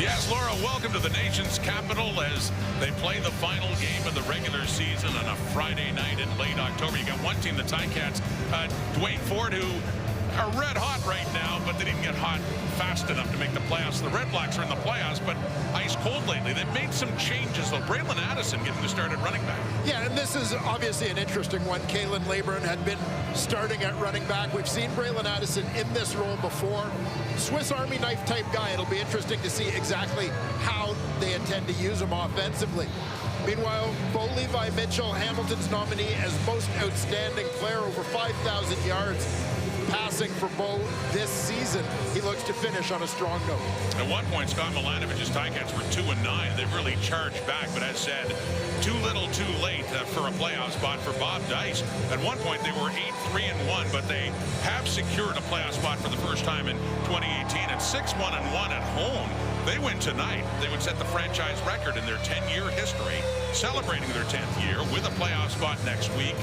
Yes, Laura, welcome to the nation's capital as they play the final game of the regular season on a Friday night in late October. You got one team, the Ticats, Dwayne Ford, who are red hot right now, but they didn't get hot fast enough to make the playoffs. The Red Blacks are in the playoffs, but ice cold lately. They've made some changes, though. Braylon Addison getting the start at running back. Yeah, and this is obviously an interesting one. Kalen Leyburn had been starting at running back. We've seen Braylon Addison in this role before. Swiss Army knife type guy. It'll be interesting to see exactly how they intend to use him offensively. Meanwhile, Bo Levi Mitchell, Hamilton's nominee as most outstanding player, over 5,000 yards passing for Bo this season. He looks to finish on a strong note. At one point, Scott Milanovich's Ticats were 2-9. They've really charged back, but as said, too little, too late for a playoff spot for Bob Dice. At one point, they were 8-3-1, but they have secured a playoff spot for the first time in 2018 at 6-1-1 at home. They win tonight. They would set the franchise record in their 10-year history, celebrating their 10th year with a playoff spot next week.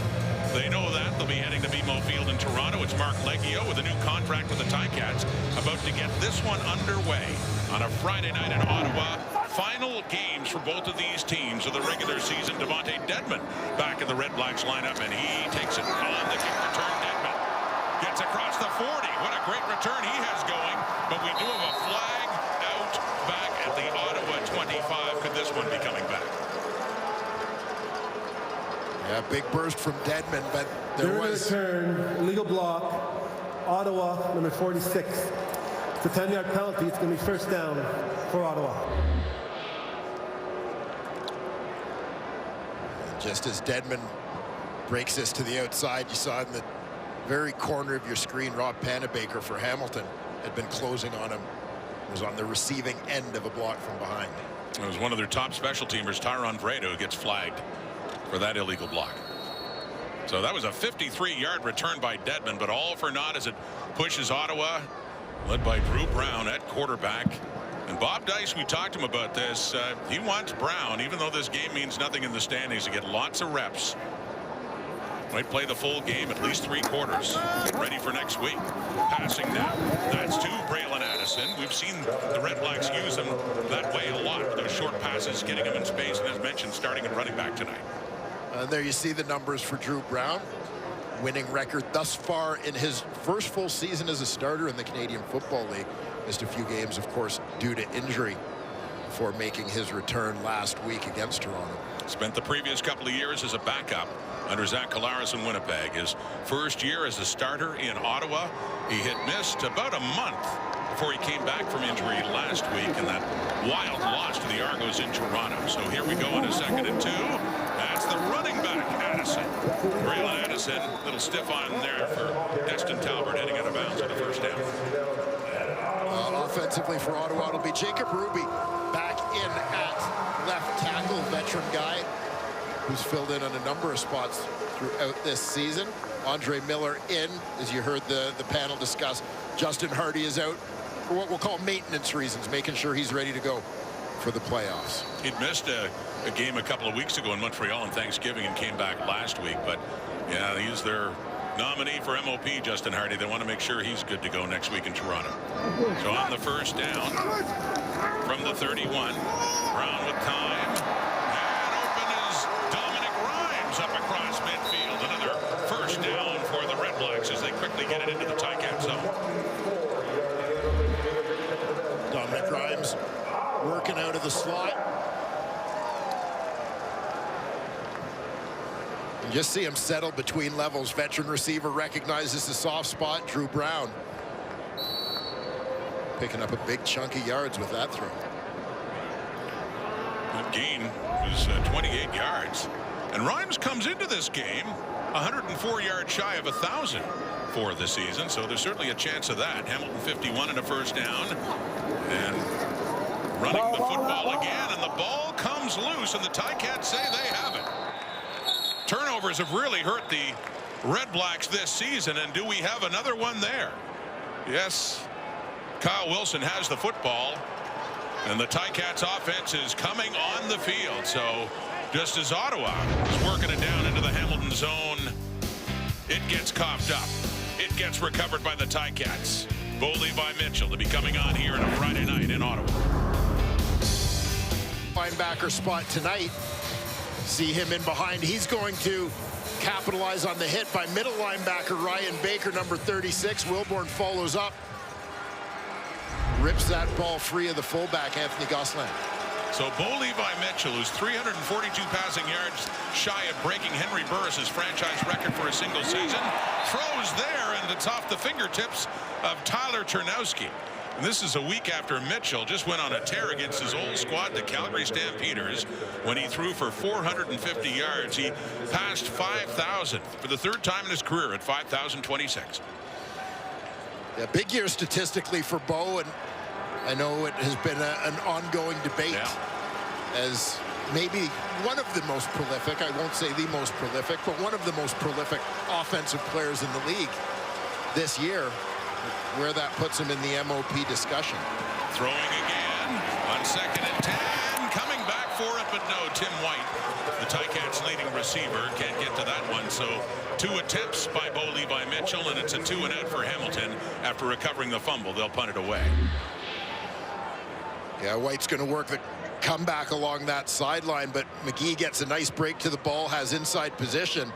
They know that. They'll be heading to BMO Field in Toronto. It's Mark Leggio with a new contract with the Ticats, about to get this one underway on a Friday night in Ottawa. Final games for both of these teams of the regular season. Devontae Dedmon back in the Red Blacks lineup, and he takes it on the kick return. Dedmon gets across the 40. What a great return he has going, but we do have a flag out back at the Ottawa 25. Could this one be coming back? Yeah, big burst from Dedmon, but there was a return, illegal block, Ottawa, number 46. It's a 10-yard penalty. It's going to be first down for Ottawa. Just as Dedmon breaks this to the outside, you saw in the very corner of your screen, Rob Panabaker for Hamilton had been closing on him. Was on the receiving end of a block from behind. It was one of their top special teamers, Tyron Vredo, who gets flagged for that illegal block. So that was a 53-yard return by Dedmon, but all for naught as it pushes Ottawa, led by Drew Brown at quarterback. And Bob Dice, we talked to him about this. He wants Brown, even though this game means nothing in the standings, to get lots of reps. Might play the full game, at least 3 quarters. Get ready for next week. Passing now. That's to Braylon Addison. We've seen the Red Blacks use him that way a lot. Those short passes, getting him in space, and as mentioned, starting at running back tonight. There you see the numbers for Drew Brown. Winning record thus far in his first full season as a starter in the Canadian Football League. Missed a few games, of course, due to injury before making his return last week against Toronto. Spent the previous couple of years as a backup under Zach Collaros in Winnipeg. His first year as a starter in Ottawa, he had missed about a month before he came back from injury last week in that wild loss to the Argos in Toronto. So here we go on a 2nd and 2. That's the running back, Addison. Braylon Addison, a little stiff on there for Destin Talbert, heading out of bounds on the first down. Offensively for Ottawa, it'll be Jacob Ruby back in at left tackle, veteran guy who's filled in on a number of spots throughout this season. Andre Miller in, as you heard the panel discuss. Justin Hardy is out for what we'll call maintenance reasons, making sure he's ready to go for the playoffs. He'd missed a game a couple of weeks ago in Montreal on Thanksgiving and came back last week, but yeah, he's their nominee for MOP, Justin Hardy. They want to make sure he's good to go next week in Toronto. So on the first down from the 31, Brown with time, and open is Dominic Rhymes up across midfield. Another first down for the Red Blacks as they quickly get it into the Ticat zone. Dominic Rhymes working out of the slot. And just see him settle between levels. Veteran receiver recognizes the soft spot. Drew Brown picking up a big chunk of yards with that throw. That gain was 28 yards. And Rhymes comes into this game 104 yards shy of 1,000 for the season. So there's certainly a chance of that. Hamilton 51 and a first down. And running the football again, and the ball comes loose, and the Ticats say they have it. Turnovers have really hurt the Red Blacks this season, and do we have another one there? Yes, Kyle Wilson has the football, and the Ticats offense is coming on the field. So just as Ottawa is working it down into the Hamilton zone, it gets coughed up. It gets recovered by the Ticats. Bo Levi Mitchell to be coming on here on a Friday night in Ottawa. linebacker spot tonight. See him in behind. He's going to capitalize on the hit by middle linebacker Ryan Baker, number 36. Wilborn follows up. Rips that ball free of the fullback, Anthony Gosselin. So Bo Levi Mitchell, who's 342 passing yards shy of breaking Henry Burris's franchise record for a single season, throws there, and it's off the fingertips of Tyler Chernowski. And this is a week after Mitchell just went on a tear against his old squad, the Calgary Stampeders, when he threw for 450 yards. He passed 5,000 for the third time in his career at 5,026. Yeah, big year statistically for Bo, and I know it has been an ongoing debate as maybe one of the most prolific, I won't say the most prolific, but one of the most prolific offensive players in the league this year, where that puts him in the MOP discussion. Throwing again on 2nd and 10, coming back for it, but no, Tim White, the Ticats leading receiver, can't get to that one. So 2 attempts by Bo Levi Mitchell, and it's a 2-and-out for Hamilton. After recovering the fumble, they'll punt it away. Yeah, White's going to work the comeback along that sideline, but McGee gets a nice break to the ball, has inside position.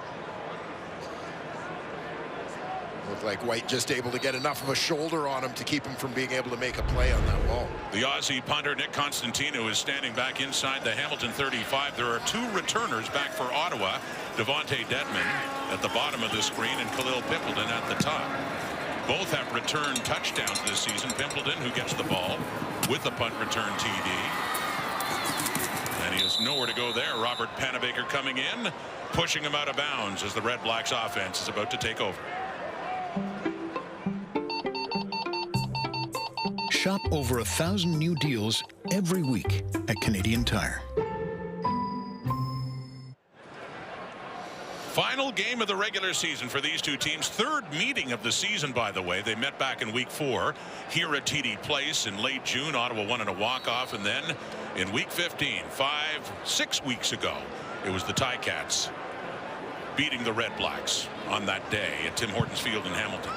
Looked like White just able to get enough of a shoulder on him to keep him from being able to make a play on that ball. The Aussie punter Nick Constantino is standing back inside the Hamilton 35. There are 2 returners back for Ottawa, Devontae Dedman at the bottom of the screen and Khalil Pimpleton at the top. Both have returned touchdowns this season. Pimpleton, who gets the ball with the punt return TD. And he has nowhere to go there. Robert Panabaker coming in, pushing him out of bounds as the Red Blacks offense is about to take over. Shop over 1,000 new deals every week at Canadian Tire. Final game of the regular season for these 2 teams. 3rd meeting of the season, by the way. They met back in week 4 here at TD Place in late June. Ottawa won in a walk-off, and then in week 15, 6 weeks ago, it was the Ticats beating the Red Blacks on that day at Tim Hortons Field in Hamilton.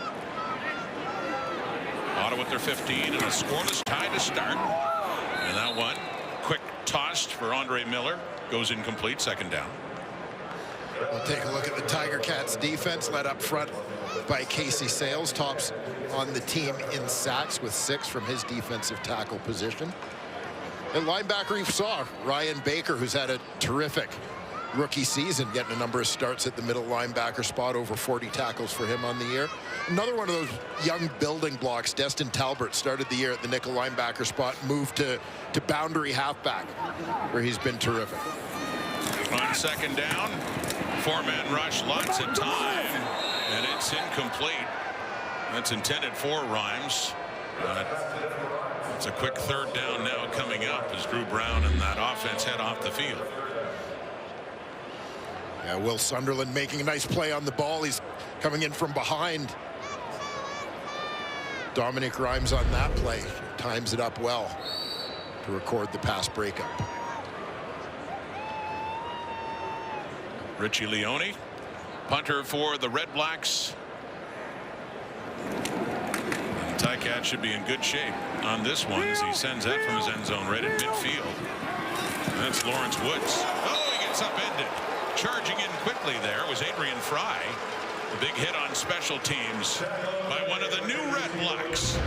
Ottawa with their 15 and a scoreless tie to start. And that one, quick tossed for Andre Miller, goes incomplete, 2nd down. We'll take a look at the Tiger Cats defense, led up front by Casey Sales, tops on the team in sacks with 6 from his defensive tackle position. And linebacker, you saw Ryan Baker, who's had a terrific rookie season, getting a number of starts at the middle linebacker spot, over 40 tackles for him on the year. Another one of those young building blocks, Destin Talbert, started the year at the nickel linebacker spot, moved to boundary halfback, where he's been terrific. On 2nd down, 4-man rush, lots of time, and it's incomplete. That's intended for Rhymes. It's a quick 3rd down now coming up as Drew Brown and that offense head off the field. Yeah, Will Sunderland making a nice play on the ball. He's coming in from behind. Dominic Rhymes on that play times it up well to record the pass breakup. Richie Leone, punter for the Red Blacks. And Ticats should be in good shape on this one as he sends that from his end zone right at midfield. And that's Lawrence Woods. Oh, he gets upended. Charging in quickly there was Adrian Fry. A big hit on special teams by one of the new Red Blacks.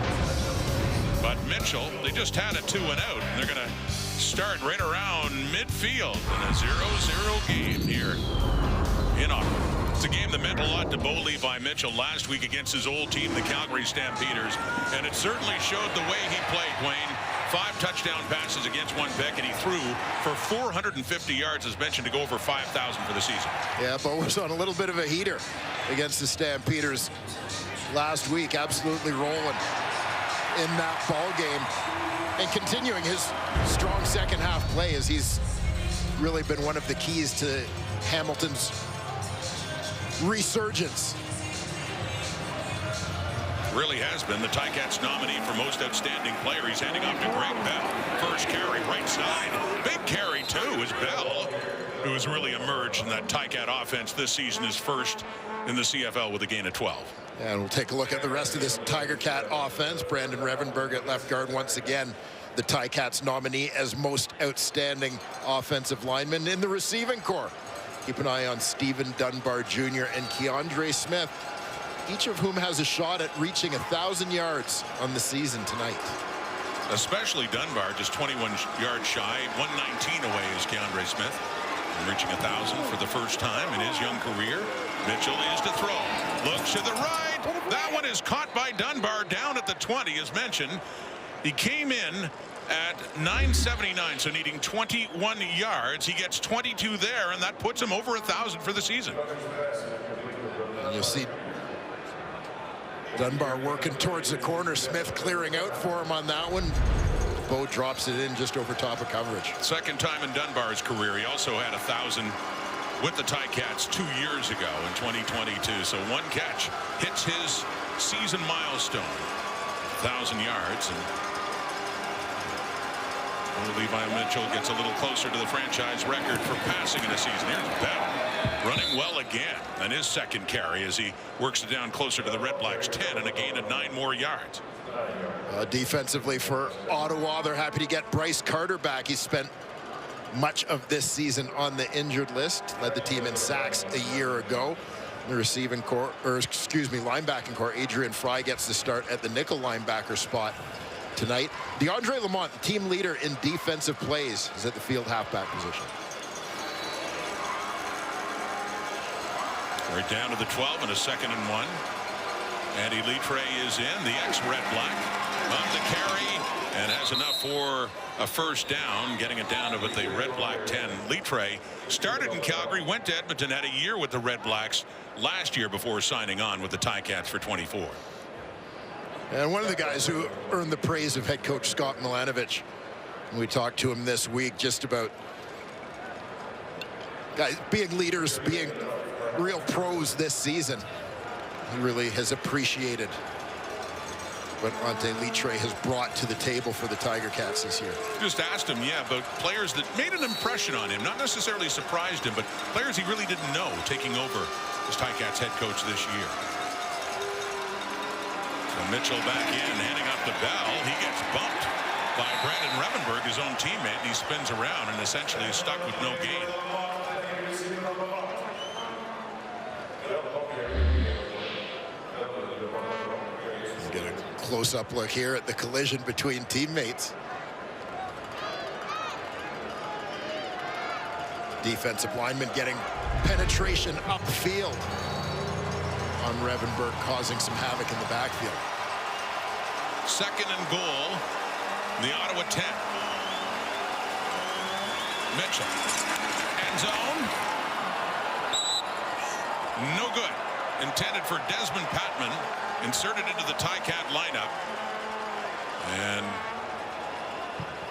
But Mitchell, they just had a 2-and-out, and they're going to start right around midfield in a 0-0 game here in Ottawa. It's a game that meant a lot to Bo Levi Mitchell last week against his old team, the Calgary Stampeders, and it certainly showed the way he played, Wayne. 5 touchdown passes against 1 pick, and he threw for 450 yards, as mentioned, to go over 5,000 for the season. Yeah, Bo was on a little bit of a heater against the Stampeders last week, absolutely rolling in that ball game and continuing his strong 2nd half play, as he's really been one of the keys to Hamilton's resurgence. Really has been the Ticats nominee for most outstanding player. He's handing off to Greg Bell. First carry right side. Big carry too is Bell. who has really emerged in that Ticat offense this season, is first in the CFL with a gain of 12. And we'll take a look at the rest of this Tiger Cat offense. Brandon Revenberg at left guard once again, the Ticats nominee as most outstanding offensive lineman. In the receiving corps, keep an eye on Stephen Dunbar Jr. and Keandre Smith, each of whom has a shot at reaching 1,000 yards on the season tonight. Especially Dunbar, just 21 yards shy, 119 away is Keandre Smith, and reaching 1,000 for the first time in his young career. Mitchell is to throw, looks to the right. That one is caught by Dunbar down at the 20, as mentioned. He came in at 979, so needing 21 yards. He gets 22 there, and that puts him over 1,000 for the season. And you'll see Dunbar working towards the corner. Smith clearing out for him on that one. Bo drops it in just over top of coverage. Second time in Dunbar's career. He also had 1,000 with the Ticats 2 years ago in 2022. So one catch hits his season milestone, 1,000 yards. And Levi Mitchell gets a little closer to the franchise record for passing in a season. Here's Bell running well again, and his second carry as he works it down closer to the Redblacks 10 and a gain of 9 more yards. Defensively for Ottawa, they're happy to get Bryce Carter back. He spent much of this season on the injured list, led the team in sacks a year ago. The receiving corps, or excuse me, linebacking corps, Adrian Fry gets the start at the nickel linebacker spot tonight. DeAndre Lamont, the team leader in defensive plays, is at the field halfback position. Right down to the 12 and a 2nd and 1. Andy Litre is in, the ex-Red Black, on the carry, and has enough for a first down, getting it down to the Red Black 10. Litre started in Calgary, went to Edmonton, had a year with the Red Blacks last year before signing on with the Ticats for 24. And one of the guys who earned the praise of head coach Scott Milanovic, we talked to him this week just about guys being leaders, being real pros this season. He really has appreciated what Ante Litre has brought to the table for the Tiger Cats this year. Just asked him, yeah, about players that made an impression on him, not necessarily surprised him, but players he really didn't know taking over as Ticats head coach this year. So Mitchell back in, handing up the Bell. He gets bumped by Brandon Revenberg, his own teammate, and he spins around and essentially is stuck with no gain. Get a close-up look here at the collision between teammates. Defensive lineman getting penetration upfield on Revenberg, causing some havoc in the backfield. 2nd and goal, the Ottawa 10. Mitchell, end zone. No good. Intended for Desmond Patman, inserted into the Ticat lineup, and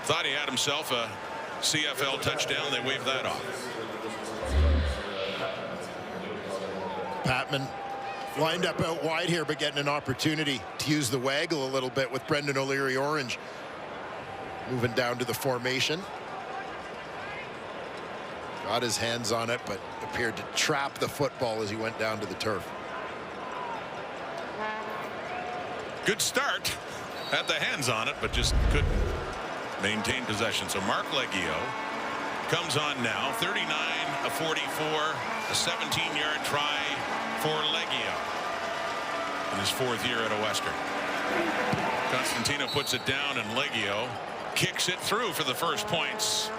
thought he had himself a CFL touchdown. They waved that off. Patman lined up out wide here, but getting an opportunity to use the waggle a little bit with Brendan O'Leary-Orange moving down to the formation. Got his hands on it, but appeared to trap the football as he went down to the turf. Good start, had the hands on it, but just couldn't maintain possession. So Mark Leggio comes on now, 39 of 44, a 17-yard try for Leggio in his 4th year at a Western. Constantino puts it down, and Leggio kicks it through for the first points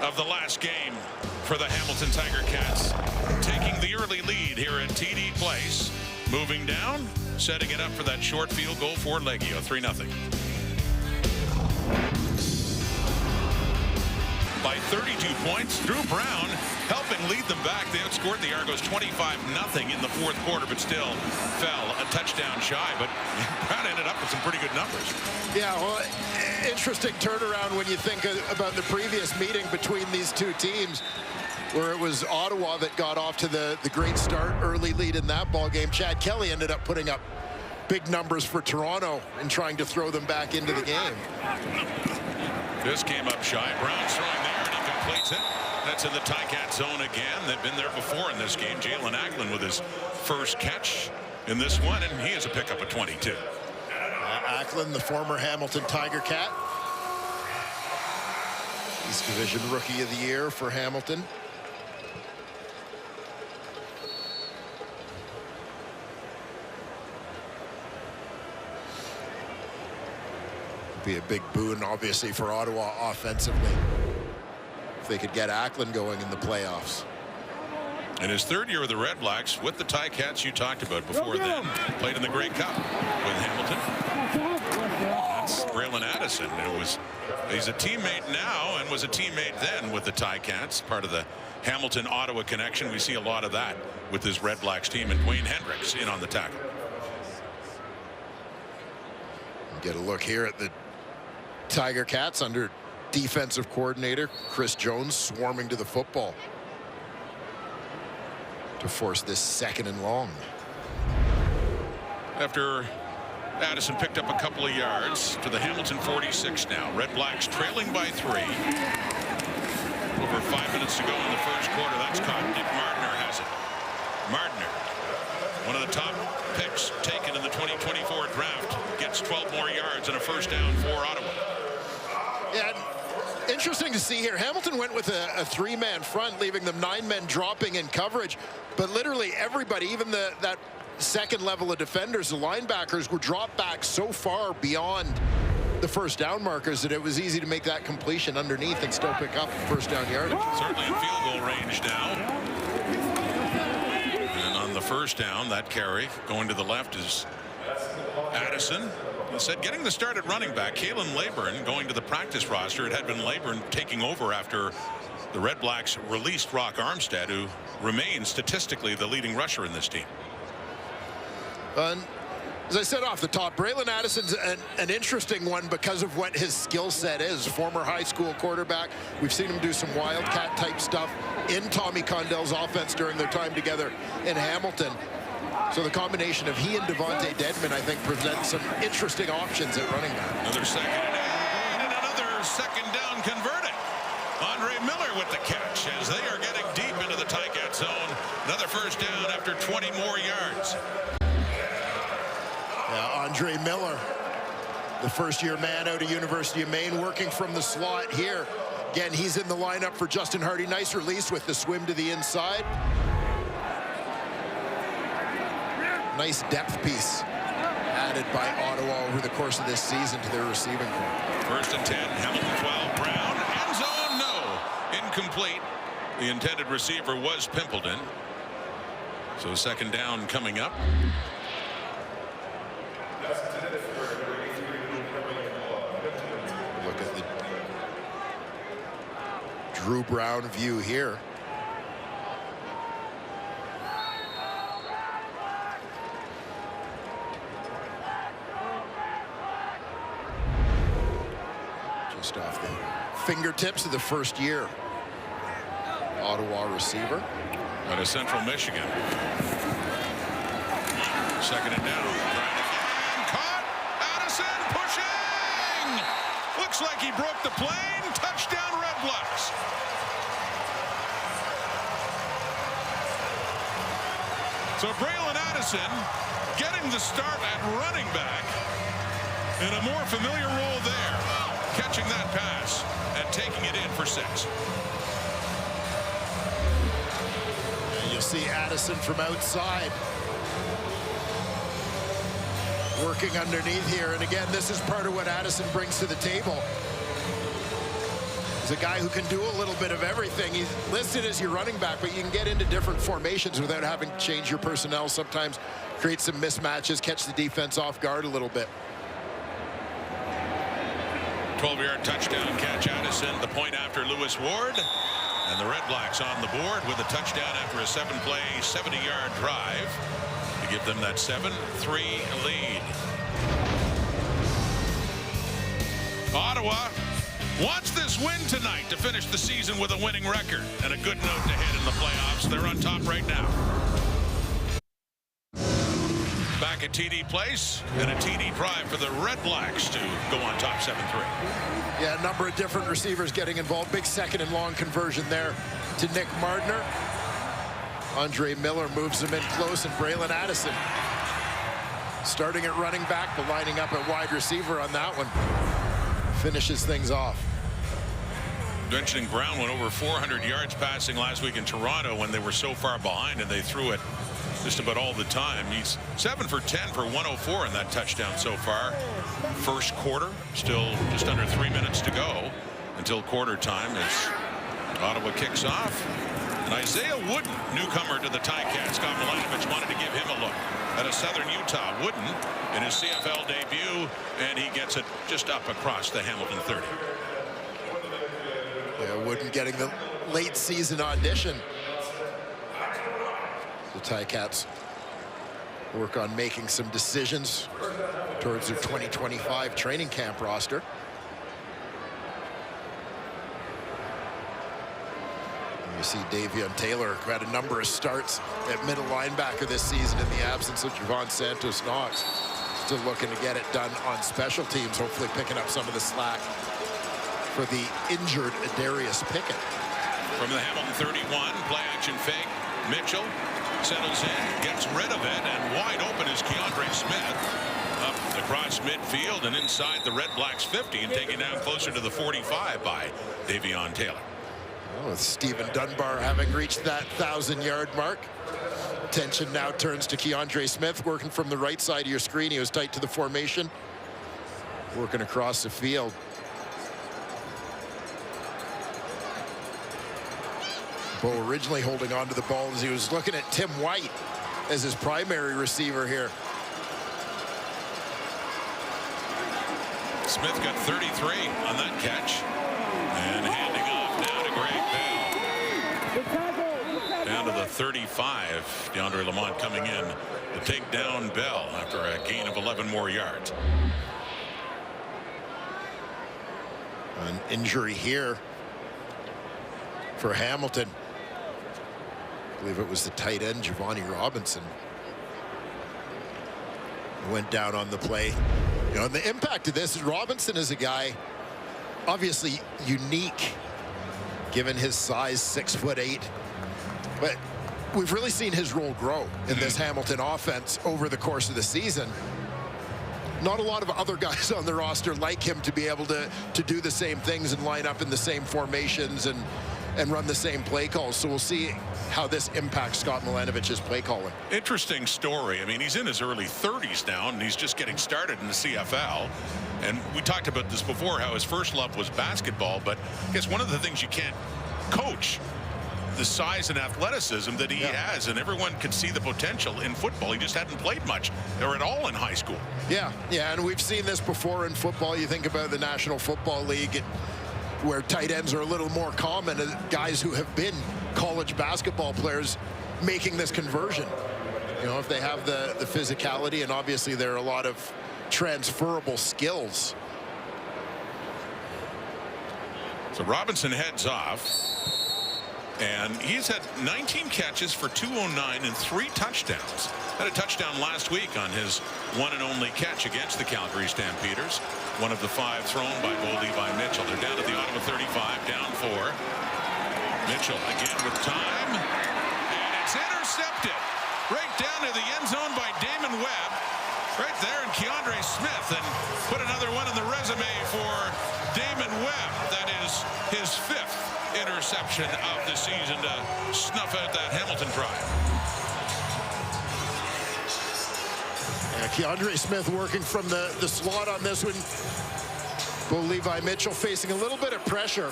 of the last game for the Hamilton Tiger Cats, taking the early lead here at TD Place. Moving down, setting it up for that short field goal for Leggio, 3-0. By 32 points, Drew Brown helping lead them back. They outscored the Argos 25-0 in the 4th quarter, but still fell a touchdown shy. But Brown ended up with some pretty good numbers. Yeah, well, interesting turnaround when you think about the previous meeting between these two teams, where it was Ottawa that got off to the great start, early lead in that ball game. Chad Kelly ended up putting up big numbers for Toronto and trying to throw them back into the game. This came up shy. Brown's throwing there, and he completes it. That's in the Ticat zone again. They've been there before in this game. Jalen Acklin with his first catch in this one, and he has a pickup of 22. Acklin, the former Hamilton Tiger Cat. East Division Rookie of the Year for Hamilton. Be a big boon, obviously, for Ottawa offensively if they could get Acklin going in the playoffs. In his third year with the Red Blacks, with the Ticats you talked about before then, played in the Grey Cup with Hamilton. That's Braylon Addison, he's a teammate now and was a teammate then with the Ticats, part of the Hamilton-Ottawa connection. We see a lot of that with this Red Blacks team, and Dwayne Hendricks in on the tackle. Get a look here at the Tiger Cats under defensive coordinator Chris Jones, swarming to the football to force this 2nd and long. After Addison picked up a couple of yards to the Hamilton 46 now. Red Blacks trailing by 3. Over 5 minutes to go in the first quarter. That's caught. Nick Mardner has it. Mardner, one of the top picks taken in the 2024 draft, gets 12 more yards and a first down for Ottawa. Yeah, interesting to see here. Hamilton went with a 3-man front, leaving them 9 men dropping in coverage. But literally everybody, even that second level of defenders, the linebackers, were dropped back so far beyond the first down markers that it was easy to make that completion underneath and still pick up first down yardage. Certainly in field goal range now. And on the first down, that carry going to the left is Addison. He said getting the start at running back. Kalen Leyburn going to the practice roster. It had been Leyburn taking over after the Red Blacks released Rock Armstead, who remains statistically the leading rusher in this team. As I said off the top, Braylon Addison's an interesting one because of what his skill set is. Former high school quarterback. We've seen him do some wildcat type stuff in Tommy Condell's offense during their time together in Hamilton. So the combination of he and Devontae Dedman, I think, presents some interesting options at running back. Another 2nd and another 2nd down converted. Andre Miller with the catch as they are getting deep into the Ticat zone. Another first down after 20 more yards. Yeah, Andre Miller, the first-year man out of University of Maine, working from the slot here. Again, he's in the lineup for Justin Hardy. Nice release with the swim to the inside. Nice depth piece added by Ottawa over the course of this season to their receiving corps. 1st and 10, Hamilton 12, Brown, end zone, no, incomplete. The intended receiver was Pimpleton. So 2nd down coming up. Look at the Drew Brown view here. Just off the fingertips of the first-year Ottawa receiver. Out of Central Michigan. 2nd and down. And caught. Addison pushing. Looks like he broke the plane. Touchdown Red Blacks. So Braylon Addison getting the start at running back in a more familiar role there. Catching that pass and taking it in for 6. And you'll see Addison from outside working underneath here. And again, this is part of what Addison brings to the table. He's a guy who can do a little bit of everything. He's listed as your running back, but you can get into different formations without having to change your personnel. Sometimes create some mismatches, catch the defense off guard a little bit. 12-yard touchdown catch, Addison, the point after Lewis Ward. And the Red Blacks on the board with a touchdown after a 7-play, 70-yard drive to give them that 7-3 lead. Ottawa wants this win tonight to finish the season with a winning record and a good note to head in the playoffs. They're on top right now. Back back at TD Place, and a TD drive for the Red Blacks to go on top 7-3. Yeah, a number of different receivers getting involved. Big second and long conversion there to Nick Mardner. Andre Miller moves him in close, and Braylon Addison starting at running back, but lining up at wide receiver on that one. Finishes things off. Mentioning Brown went over 400 yards passing last week in Toronto when they were so far behind, and they threw it just about all the time. He's 7 for 10 for 104 in that touchdown so far. First quarter, still just under 3 minutes to go until quarter time as Ottawa kicks off. And Isaiah Wooden, newcomer to the Ticats. Scott Milanovich wanted to give him a look at a Southern Utah. Wooden in his CFL debut, and he gets it just up across the Hamilton 30. Yeah, Wooden getting the late season audition. The Ticats work on making some decisions towards their 2025 training camp roster. You see Davion Taylor, who had a number of starts at middle linebacker this season in the absence of Javon Santos-Knox. Still looking to get it done on special teams, hopefully picking up some of the slack for the injured Darius Pickett. From the Hamilton 31, play action fake. Mitchell settles in, gets rid of it, and wide open is Keandre Smith. Up across midfield and inside the Red Blacks 50 and taken down closer to the 45 by Davion Taylor. Well, with Stephen Dunbar having reached that 1,000-yard mark, attention now turns to Keandre Smith, working from the right side of your screen. He was tight to the formation, working across the field. Bo originally holding on to the ball as he was looking at Tim White as his primary receiver here. Smith got 33 on that catch. And handing off now to Greg Bell. Down to the 35. DeAndre Lamont coming in to take down Bell after a gain of 11 more yards. An injury here for Hamilton. I believe it was the tight end, Giovanni Robinson. He went down on the play. You know, and the impact of this is Robinson is a guy obviously unique given his size, 6'8", but we've really seen his role grow in this Hamilton offense over the course of the season. Not a lot of other guys on the roster like him to be able to do the same things and line up in the same formations and run the same play calls. So we'll see how this impacts Scott Milanovich's play calling. Interesting story. I mean, he's in his early 30s now, and he's just getting started in the CFL. And we talked about this before, how his first love was basketball, but I guess one of the things you can't coach, the size and athleticism that he has, and everyone could see the potential in football. He just hadn't played much or at all in high school. Yeah, and we've seen this before in football. You think about the National Football League, where tight ends are a little more common, guys who have been college basketball players making this conversion. You know, if they have the physicality, and obviously there are a lot of transferable skills. So Robinson heads off, and he's had 19 catches for 209 and 3 touchdowns. Had a touchdown last week on his one and only catch against the Calgary Stampeders. One of the 5 thrown by Bo Levi Mitchell. They're down at the Ottawa 35, down 4. Mitchell again with time, and it's intercepted right down to the end zone by Damon Webb. Right there, and Keandre Smith, and put another one in the resume for Damon Webb. That is his 5th interception of the season to snuff out that Hamilton drive. Keandre Smith working from the slot on this one. Bo Levi Mitchell facing a little bit of pressure.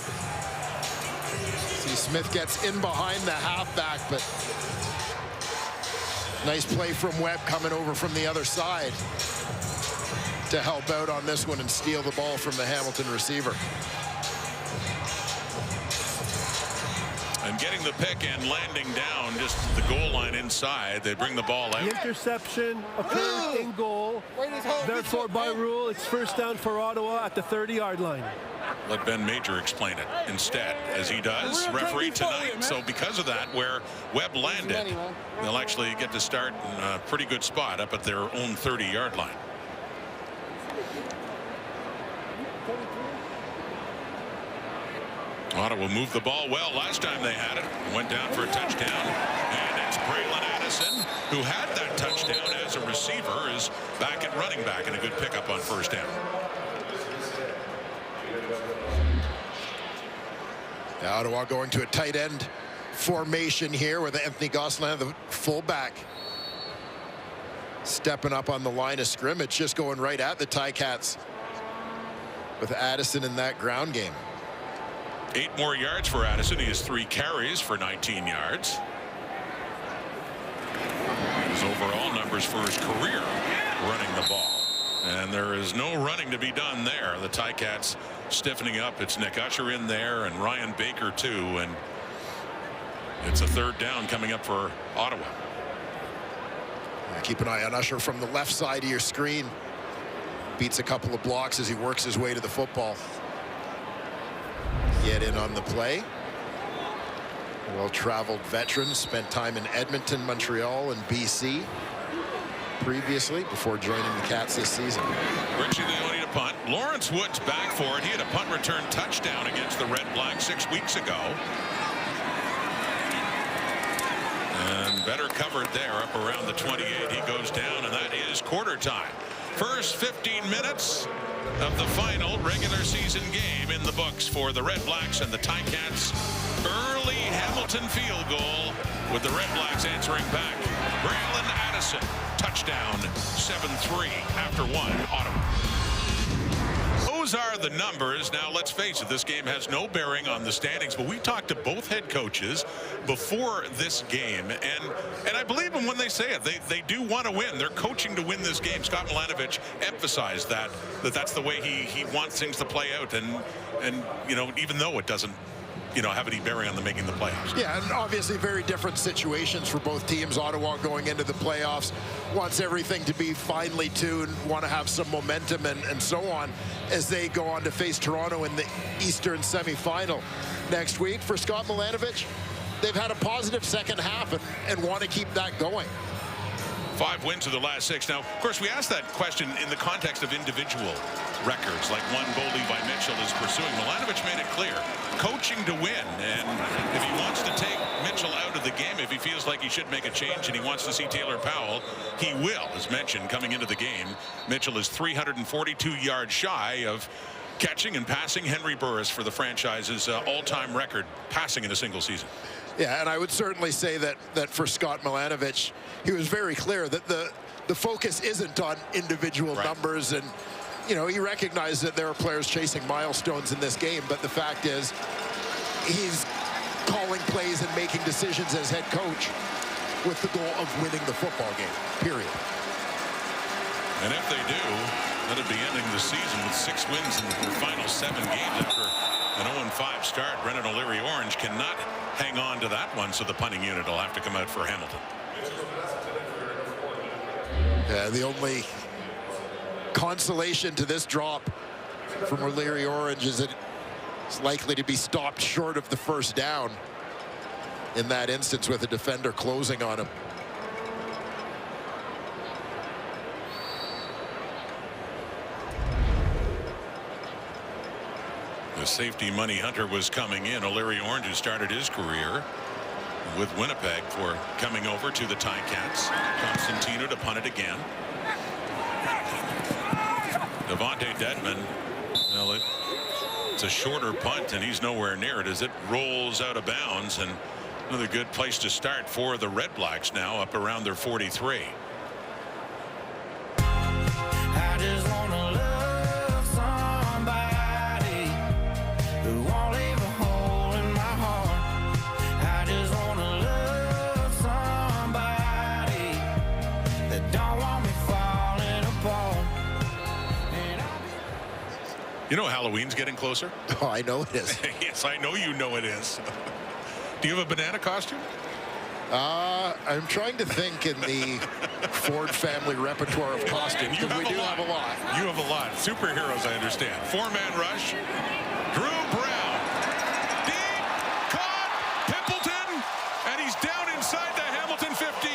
See, Smith gets in behind the halfback, but nice play from Webb coming over from the other side to help out on this one and steal the ball from the Hamilton receiver. And getting the pick and landing down just the goal line inside. They bring the ball out. The interception occurred in goal. Therefore, by rule, it's first down for Ottawa at the 30-yard line. Let Ben Major explain it instead, as he does referee tonight. So because of that, where Webb landed, they'll actually get to start in a pretty good spot up at their own 30-yard line. Ottawa moved the ball well last time they had it. Went down for a touchdown. And it's Braylon Addison, who had that touchdown as a receiver, is back at running back, and a good pickup on first down. Ottawa going to a tight end formation here with Anthony Gosselin, the fullback, stepping up on the line of scrimmage, just going right at the Ticats with Addison in that ground game. 8 more yards for Addison. He has 3 carries for 19 yards. His overall numbers for his career running the ball. And there is no running to be done there. The Ticats stiffening up. It's Nick Usher in there and Ryan Baker too. And it's a 3rd down coming up for Ottawa. Keep an eye on Usher from the left side of your screen. Beats a couple of blocks as he works his way to the football. Get in on the play. Well-traveled veteran, spent time in Edmonton, Montreal, and BC previously before joining the Cats this season. Richie Leone to punt. Lawrence Woods back for it. He had a punt return touchdown against the Red Blacks 6 weeks ago. And better covered there up around the 28. He goes down, and that is quarter time. First 15 minutes of the final regular season game in the books for the Red Blacks and the Ticats. Early Hamilton field goal with the Red Blacks answering back. Braylon Addison, touchdown, 7-3 after 1, Ottawa. Those are the numbers. Now, let's face it, this game has no bearing on the standings, but we talked to both head coaches before this game, and I believe them when they say it. They do want to win. They're coaching to win this game. Scott Milanovich emphasized that's the way he wants things to play out, and you know, even though it doesn't, you know, have any bearing on the making the playoffs. Yeah, and obviously very different situations for both teams. Ottawa going into the playoffs wants everything to be finely tuned, want to have some momentum and so on as they go on to face Toronto in the Eastern semifinal next week. For Scott Milanovich, they've had a positive second half and want to keep that going. 5 wins of the last 6. Now, of course, we asked that question in the context of individual records, like one Bo Levi Mitchell is pursuing. Milanovich made it clear, coaching to win. And if he wants to take Mitchell out of the game, if he feels like he should make a change and he wants to see Taylor Powell, he will. As mentioned, coming into the game, Mitchell is 342 yards shy of catching and passing Henry Burris for the franchise's all-time record passing in a single season. Yeah, and I would certainly say that for Scott Milanovich, he was very clear that the focus isn't on individual numbers, and you know, he recognized that there are players chasing milestones in this game, but the fact is he's calling plays and making decisions as head coach with the goal of winning the football game, period. And if they do, that'll be ending the season with 6 wins in the final 7 games after an 0-5 start. Brendan O'Leary-Orange cannot hang on to that one, so the punting unit will have to come out for Hamilton. Yeah, the only consolation to this drop from O'Leary-Orange is that it's likely to be stopped short of the first down in that instance with a defender closing on him. The safety money hunter was coming in. O'Leary-Orange, who started his career with Winnipeg, for coming over to the Ticats. Constantino to punt it again. Devontae Dedmon, well, it's a shorter punt, and he's nowhere near it as it rolls out of bounds. And another good place to start for the Red Blacks now, up around their 43. I just wanna love somebody who won't leave a hole in my heart. I just wanna love somebody that don't want me falling apart. You know Halloween's getting closer? Oh, I know it is. Yes, I know you know it is. Do you have a banana costume? I'm trying to think in the Ford family repertoire of costumes, because we do have a lot. You have a lot. Superheroes, I understand. Four-man rush. Drew Brown. Deep. Caught. Pimpleton. And he's down inside the Hamilton 15.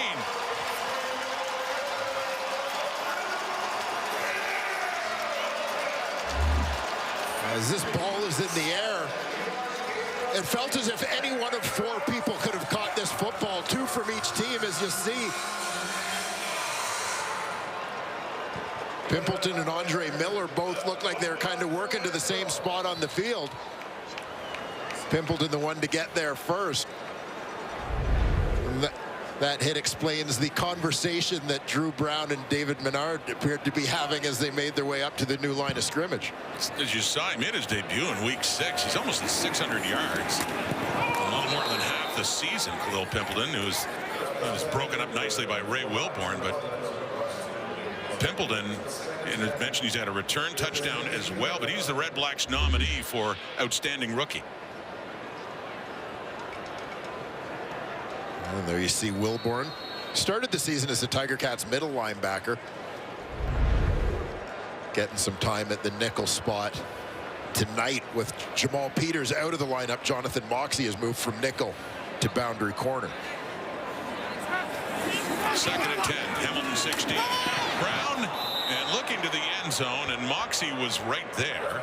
As this ball is in the air, it felt as if any one of four people could have caught this football, two from each team, as you see. Pimpleton and Andre Miller both look like they're kind of working to the same spot on the field. Pimpleton the one to get there first. That hit explains the conversation that Drew Brown and David Menard appeared to be having as they made their way up to the new line of scrimmage. As you saw, he made his debut in week 6. He's almost at 600 yards. A little more than half the season, Khalil Pimpleton, who was broken up nicely by Ray Wilborn. But Pimpleton, and as mentioned, he's had a return touchdown as well, but he's the Red Blacks nominee for outstanding rookie. And there you see Wilborn. Started the season as the Tiger Cats middle linebacker. Getting some time at the nickel spot. Tonight, with Jamal Peters out of the lineup, Jonathan Moxey has moved from nickel to boundary corner. 2nd and 10, Hamilton 16. Brown and looking to the end zone, and Moxey was right there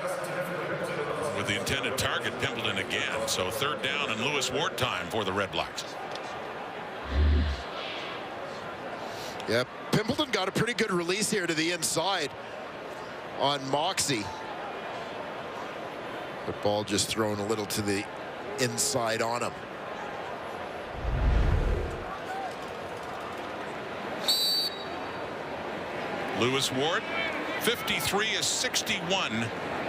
with the intended target, Pimpleton again. So 3rd down and Lewis Ward time for the Red Blacks. Yep, Pimpleton got a pretty good release here to the inside on Moxey. The ball just thrown a little to the inside on him. Lewis Ward, 53 is 61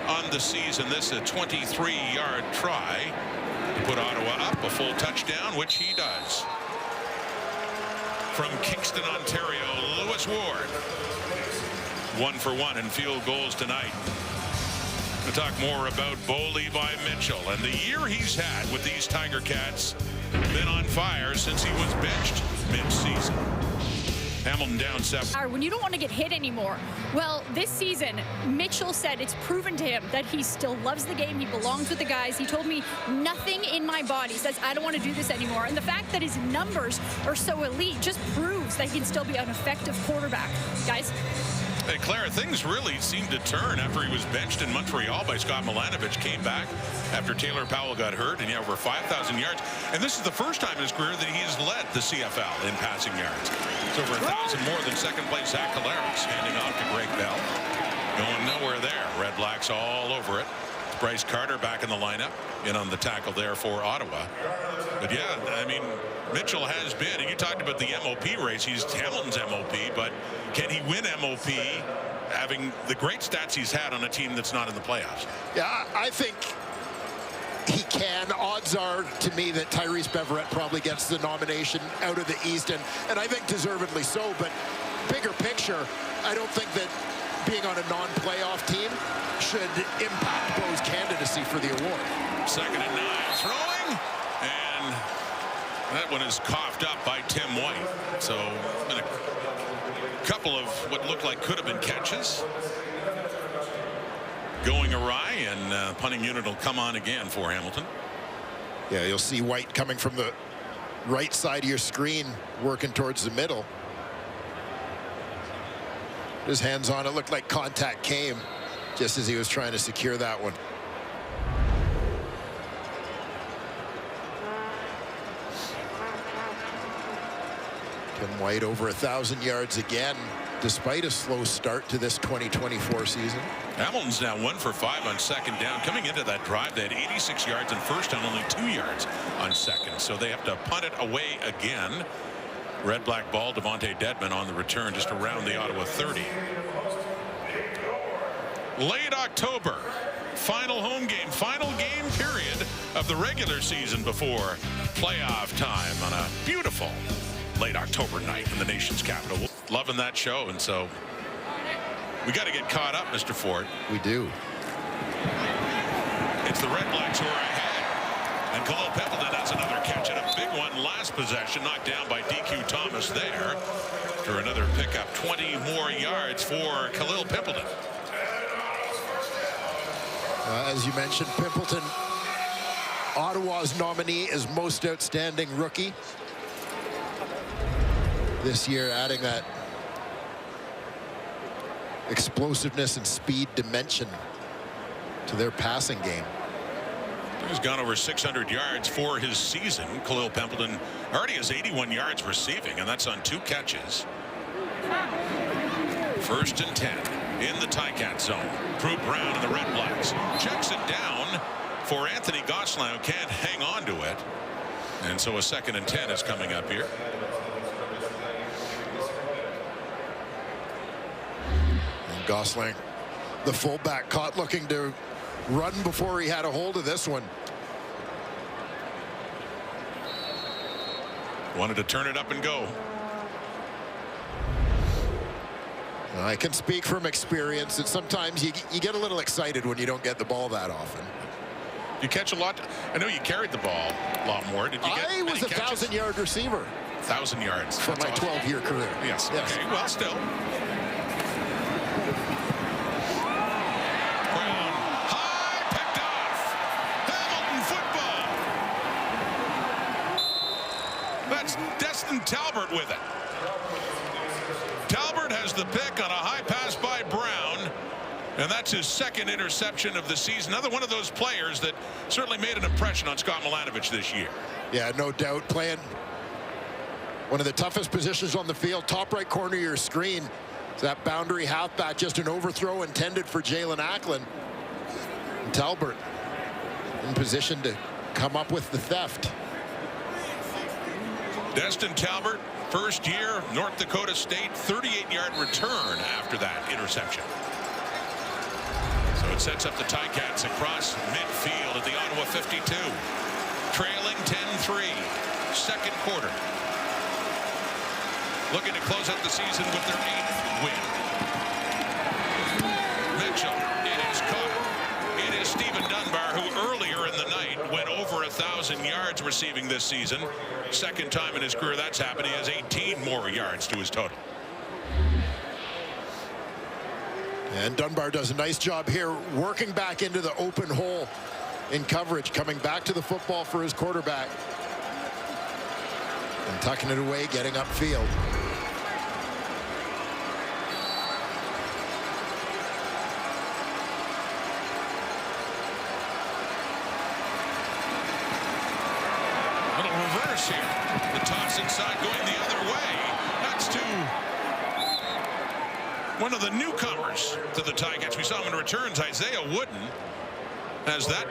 on the season. This is a 23-yard try to put Ottawa up a full touchdown, which he does. From Kingston, Ontario, Lewis Ward. 1 for 1 in field goals tonight. We'll talk more about Bo Levi Mitchell and the year he's had with these Tiger Cats. Been on fire since he was benched mid-season. Hamilton down 7. When you don't want to get hit anymore. Well, this season, Mitchell said it's proven to him that he still loves the game. He belongs with the guys. He told me nothing in my body says I don't want to do this anymore. And the fact that his numbers are so elite just proves that he can still be an effective quarterback. Guys? Hey, Clara, things really seemed to turn after he was benched in Montreal by Scott Milanovich. Came back after Taylor Powell got hurt, and he had over 5,000 yards. And this is the first time in his career that he has led the CFL in passing yards. It's over 1,000 more than second-place Zach Collaros, handing off to Greg Bell. Going nowhere there. Red Blacks all over it. Bryce Carter back in the lineup, in on the tackle there for Ottawa. But yeah, I mean, Mitchell has been, and you talked about the MOP race. He's Hamilton's MOP, but can he win MOP having the great stats he's had on a team that's not in the playoffs? Yeah, I think he can. Odds are to me that Tyrese Beverette probably gets the nomination out of the East, and I think deservedly so. But bigger picture, I don't think that being on a non-playoff team should impact Bo's candidacy for the award. 2nd and 9, throwing, and that one is coughed up by Tim White. So been a couple of what looked like could have been catches going awry, and punting unit will come on again for Hamilton. Yeah, you'll see White coming from the right side of your screen, working towards the middle. His hands on it, looked like contact came just as he was trying to secure that one. Tim White over 1,000 yards again, despite a slow start to this 2024 season. Hamilton's now 1 for 5 on 2nd down. Coming into that drive, they had 86 yards on first down, only 2 yards on 2nd. So they have to punt it away again. Red Black ball, Devontae Dedman on the return just around the Ottawa 30. Late October, final home game, final game period of the regular season before playoff time on a beautiful late October night in the nation's capital. Loving that show, and so we got to get caught up, Mr. Ford. We do. It's the Red Blacks who are ahead. And Khalil Pimpleton has another catch and a big one last possession, knocked down by DQ Thomas there for another pickup. 20 more yards for Khalil Pimpleton. As you mentioned, Pimpleton, Ottawa's nominee as most outstanding rookie this year, adding that explosiveness and speed dimension to their passing game. He's gone over 600 yards for his season. Khalil Pimpleton already has 81 yards receiving, and that's on 2 catches. 1st and 10 in the Ticat zone. Drew Brown and the Red Blacks checks it down for Anthony Gosselin, who can't hang on to it. And so a 2nd and 10 is coming up here. And Gosselin, the fullback, caught looking to run before he had a hold of this one. Wanted to turn it up and go. I can speak from experience that sometimes you get a little excited when you don't get the ball that often. You catch a lot. I know you carried the ball a lot more. Did you get I was a 1,000-yard receiver. 1,000 yards For my 12-year career. Yes. Okay. Well, still. Brown, high, picked off. Hamilton football. That's Destin Talbert with it. Talbert has the pick on a high pass by Brown, and that's his 2nd interception of the season. Another one of those players that certainly made an impression on Scott Milanovich this year. Yeah, no doubt. Playing one of the toughest positions on the field, top right corner of your screen. It's that boundary halfback, just an overthrow intended for Jalen Acklin. And Talbert in position to come up with the theft. Destin Talbert, 1st year, North Dakota State, 38-yard return after that interception. So it sets up the Ticats across midfield at the Ottawa 52. Trailing 10-3, 2nd quarter. Looking to close out the season with their 8th win. Mitchell, it is caught. It is Stephen Dunbar, who earlier in the night went over 1,000 yards receiving this season. 2nd time in his career that's happened. He has 18 more yards to his total. And Dunbar does a nice job here, working back into the open hole in coverage, coming back to the football for his quarterback. And tucking it away, getting upfield. Here. The toss inside going the other way. That's to one of the newcomers to the Ticats. We saw him in returns. Isaiah Wooden has that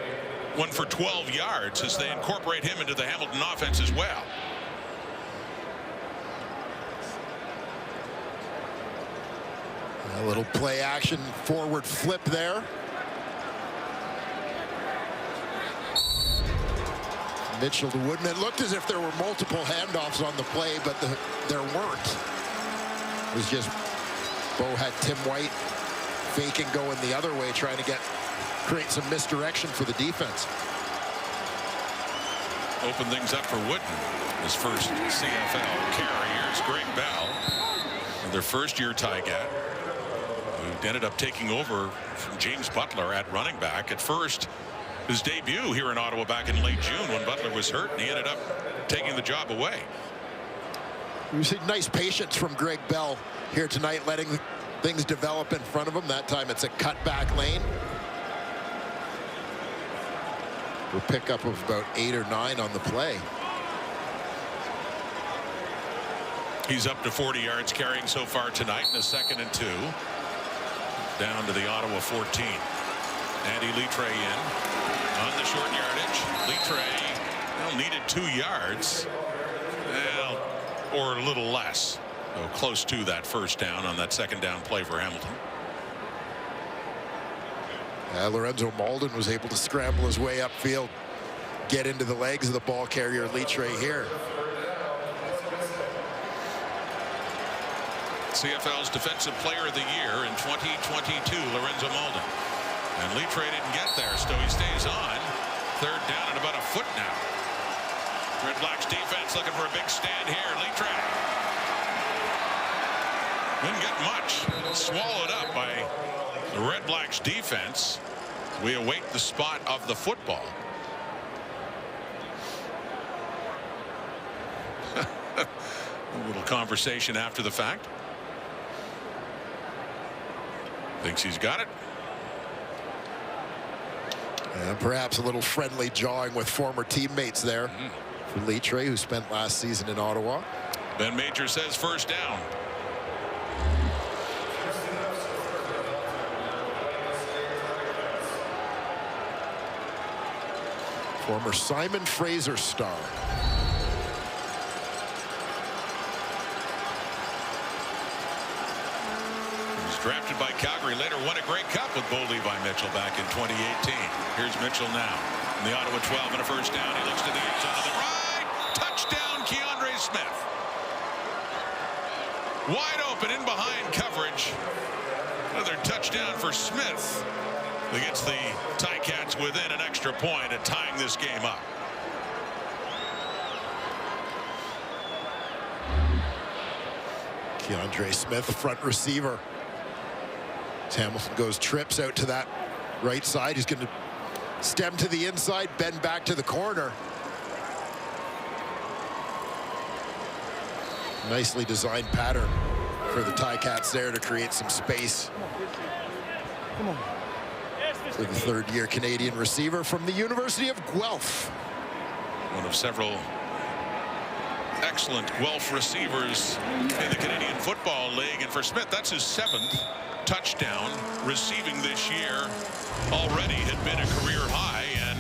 one for 12 yards as they incorporate him into the Hamilton offense as well. A little play action forward flip there. Mitchell to Wooden. It looked as if there were multiple handoffs on the play, but there weren't. It was just Bo had Tim White faking going the other way, trying to create some misdirection for the defense. Open things up for Wooden. His first CFL carry. Here's Greg Bell, their 1st-year Ticat, who ended up taking over from James Butler at running back. At first, his debut here in Ottawa back in late June when Butler was hurt, and he ended up taking the job away. You see nice patience from Greg Bell here tonight, letting things develop in front of him. That time it's a cutback lane. For pickup of about 8 or 9 on the play. He's up to 40 yards carrying so far tonight in a 2nd and 2. Down to the Ottawa 14. Andy Litre in on the short yardage. Litre needed 2 yards. Well, or a little less. So close to that 1st down on that 2nd down play for Hamilton. Lorenzo Malden was able to scramble his way upfield, get into the legs of the ball carrier Litre here. CFL's Defensive Player of the Year in 2022, Lorenzo Malden. And Litre didn't get there, so he stays on Third down and about a foot now. Red Blacks defense looking for a big stand here. Leitrak didn't get much. Swallowed up by the Red Blacks defense. We await the spot of the football. A little conversation after the fact. Thinks he's got it. And perhaps a little friendly jawing with former teammates there for Leitray, who spent last season in Ottawa. Ben Major says first down. Former Simon Fraser star. Drafted by Calgary, later won a Grey Cup with Bo Levi Mitchell back in 2018. Here's Mitchell now in the Ottawa 12 and a first down. He looks to the end zone to the right. Touchdown, Keandre Smith. Wide open in behind coverage. Another touchdown for Smith. That gets the Ticats within an extra point and tying this game up. Keandre Smith, front receiver. Hamilton goes trips out to that right side. He's going to stem to the inside, bend back to the corner. Nicely designed pattern for the Ticats there to create some space. Come on. For the third-year Canadian receiver from the University of Guelph. One of several excellent Guelph receivers in the Canadian Football League. And for Smith, that's his 7th touchdown receiving this year. Already had been a career high, and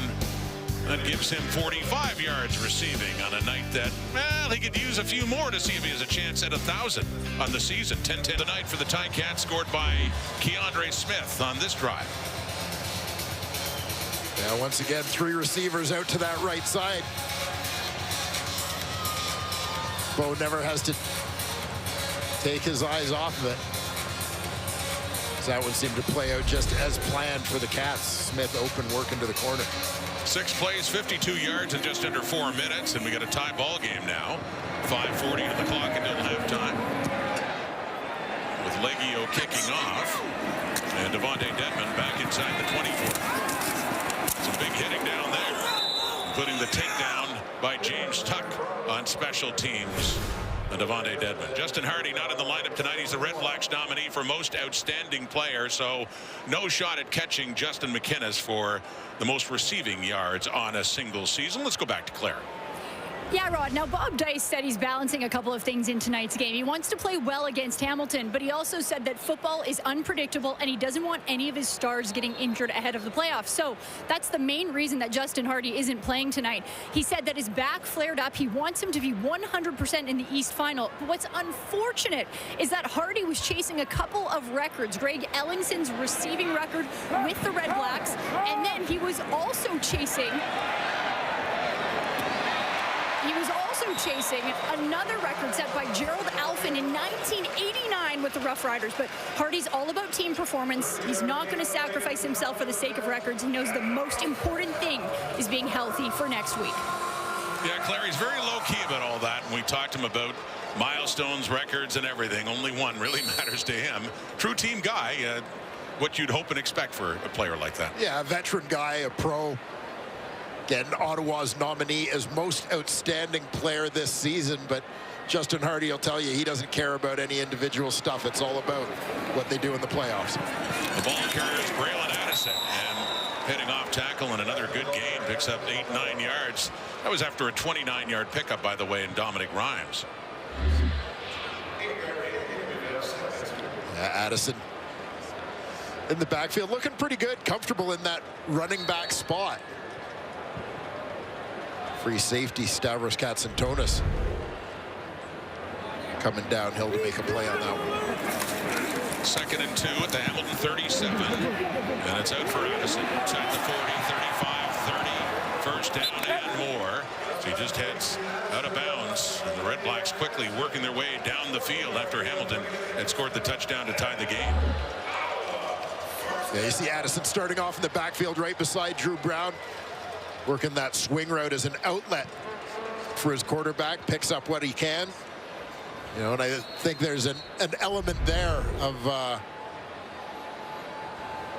that gives him 45 yards receiving on a night that, well, he could use a few more to see if he has a chance at 1,000 on the season. 10-10 tonight for the Ticats, scored by Keandre Smith on this drive. Now, once again, 3 receivers out to that right side. Bo never has to take his eyes off of it. That one seemed to play out just as planned for the Cats. Smith open, working to the corner. 6 plays, 52 yards in just under 4 minutes, and we got a tie ball game now. 5:40 to the clock until halftime. With Leggio kicking off, and Devontae Dedmon back inside the 24. Some big hitting down there, including the takedown by James Tuck on special teams. And Devontae Dedmon. Justin Hardy not in the lineup tonight. He's the Red Blacks nominee for most outstanding player, so no shot at catching Justin McInnes for the most receiving yards on a single season. Let's go back to Claire. Yeah, Rod. Now, Bob Dice said he's balancing a couple of things in tonight's game. He wants to play well against Hamilton, but he also said that football is unpredictable and he doesn't want any of his stars getting injured ahead of the playoffs. So that's the main reason that Justin Hardy isn't playing tonight. He said that his back flared up. He wants him to be 100% in the East Final. But what's unfortunate is that Hardy was chasing a couple of records. Greg Ellingson's receiving record with the Red Blacks, and then he was also chasing another record set by Gerald Alphin in 1989 with the Rough Riders. But Hardy's all about team performance. He's not going to sacrifice himself for the sake of records. He knows the most important thing is being healthy for next week. Yeah, Claire, he's very low-key about all that, and we talked to him about milestones, records, and everything. Only one really matters to him. True team guy, what you'd hope and expect for a player like that. Yeah, a veteran guy, a pro. Again, Ottawa's nominee as most outstanding player this season, but Justin Hardy will tell you he doesn't care about any individual stuff. It's all about what they do in the playoffs. The ball carries Braylon Addison, and heading off tackle and another good gain, picks up 8-9 yards. That was after a 29-yard pickup, by the way, in Dominic Rhymes. Addison in the backfield, looking pretty good, comfortable in that running back spot. Free safety Stavros Katsantonis coming downhill to make a play on that one. 2nd and 2 at the Hamilton 37, and it's out for Addison. It's at the 40, 35, 30, first down and more. So he just heads out of bounds, and the Red Blacks quickly working their way down the field after Hamilton had scored the touchdown to tie the game. Yeah, you see Addison starting off in the backfield right beside Drew Brown. working that swing route as an outlet for his quarterback, picks up what he can. You know, and I think there's an element there of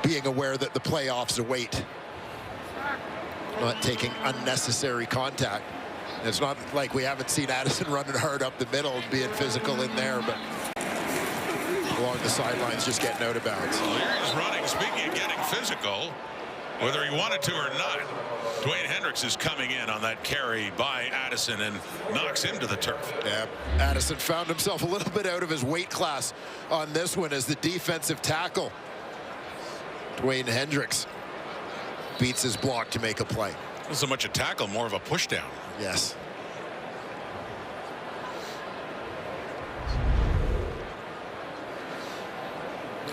being aware that the playoffs await. Not taking unnecessary contact. It's not like we haven't seen Addison running hard up the middle and being physical in there, but along the sidelines just getting out of bounds. Well, here he's running. Speaking of getting physical, whether he wanted to or not, Dwayne Hendricks is coming in on that carry by Addison and knocks him to the turf. Yeah, Addison found himself a little bit out of his weight class on this one as the defensive tackle. Dwayne Hendricks beats his block to make a play. Not so much a tackle, more of a push down. Yes.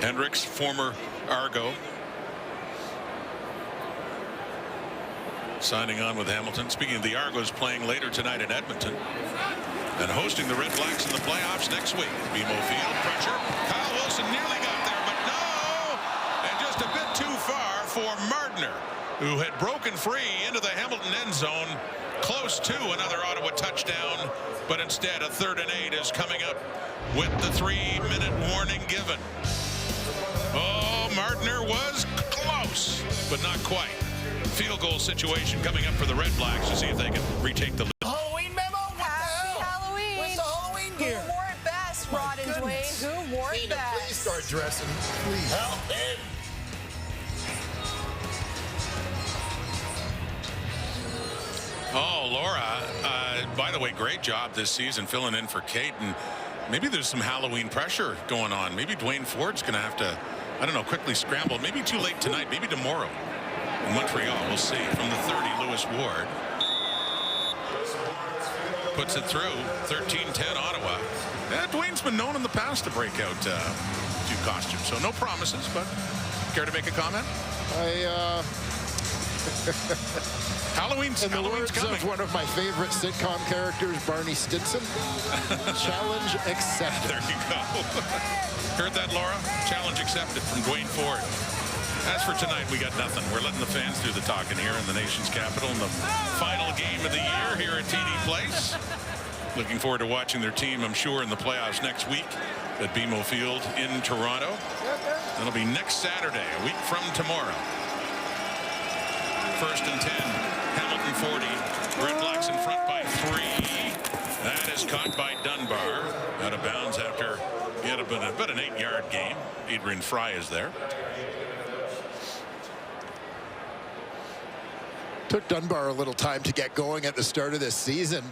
Hendricks, former Argo, signing on with Hamilton. Speaking of the Argos, playing later tonight in Edmonton and hosting the Red Blacks in the playoffs next week. BMO Field, pressure. Kyle Wilson nearly got there, but no! And just a bit too far for Martner, who had broken free into the Hamilton end zone, close to another Ottawa touchdown, but instead a 3rd and 8 is coming up with the 3-minute warning given. Oh, Martner was close, but not quite. Field goal situation coming up for the Red Blacks to see if they can retake the lead. Halloween memo? Happy Halloween. Where's the Halloween gear? Who wore it best, Rod and Dwayne? Who wore it best? Please start dressing, please. Help him. Oh, Laura, by the way, great job this season filling in for Kate. And maybe there's some Halloween pressure going on. Maybe Dwayne Ford's going to have to, I don't know, quickly scramble. Maybe too late tonight, maybe tomorrow in Montreal. We'll see. From the 30, Lewis Ward puts it through. 13-10 Ottawa. Dwayne's been known in the past to break out a few costumes. So no promises, but care to make a comment? Halloween's In the coming. words of one of my favorite sitcom characters, Barney Stinson, challenge accepted. There you go. Heard that, Laura? Challenge accepted from Dwayne Ford. As for tonight, we got nothing. We're letting the fans do the talking here in the nation's capital in the final game of the year here at TD Place. Looking forward to watching their team, I'm sure, in the playoffs next week at BMO Field in Toronto. That'll be next Saturday, a week from tomorrow. 1st and 10. Hamilton 40. Red Blacks in front by 3. That is caught by Dunbar. Out of bounds after he had about an 8-yard game. Adrian Fry is there. Took Dunbar a little time to get going at the start of this season.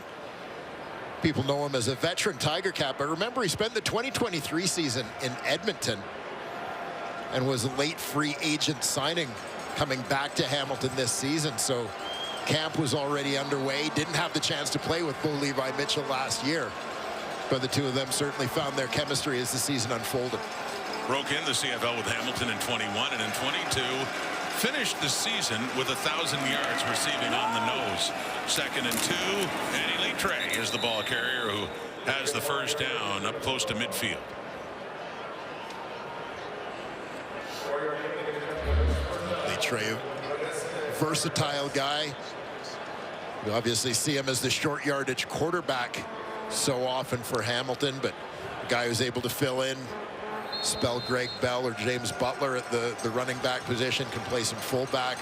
People know him as a veteran Tiger Cat, but remember he spent the 2023 season in Edmonton and was a late free agent signing coming back to Hamilton this season. So camp was already underway. Didn't have the chance to play with Bo Levi Mitchell last year, but the two of them certainly found their chemistry as the season unfolded. Broke in the CFL with Hamilton in 21 and in 22. Finished the season with 1,000 yards receiving on the nose. 2nd and 2. Andy Litre is the ball carrier who has the first down up close to midfield. Litre, versatile guy. You obviously see him as the short yardage quarterback so often for Hamilton, but a guy who's able to fill in, spell Greg Bell or James Butler at the running back position, can play some fullback,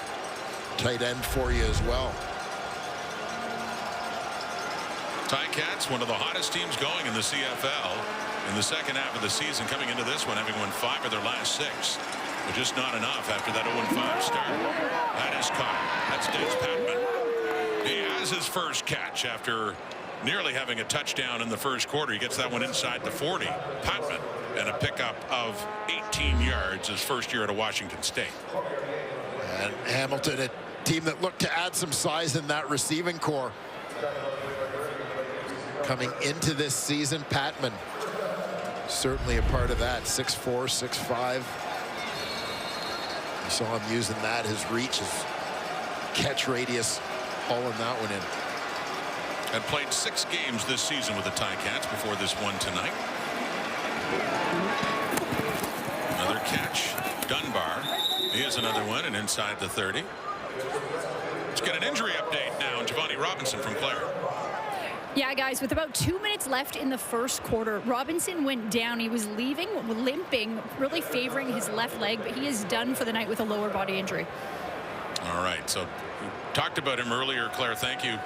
tight end for you as well. Ticats, one of the hottest teams going in the CFL in the second half of the season, coming into this one having won 5 of their last 6, but just not enough after that 0-5 start. That is caught. That's Des Patman. He has his first catch after nearly having a touchdown in the first quarter. He gets that one inside the 40. Patman, and a pickup of 18 yards his first year at Washington State. And Hamilton, a team that looked to add some size in that receiving core. Coming into this season, Patman certainly a part of that. 6'4", 6'5". You saw him using that, his reach, his catch radius, hauling that one in. Had played 6 games this season with the Ticats before this one tonight. Another catch. Dunbar. Here's another one, and inside the 30. Let's get an injury update now. Giovanni Robinson from Clare. Yeah, guys, with about 2 minutes left in the first quarter, Robinson went down. He was leaving, limping, really favoring his left leg, but he is done for the night with a lower body injury. All right, so we talked about him earlier, Claire. Thank you.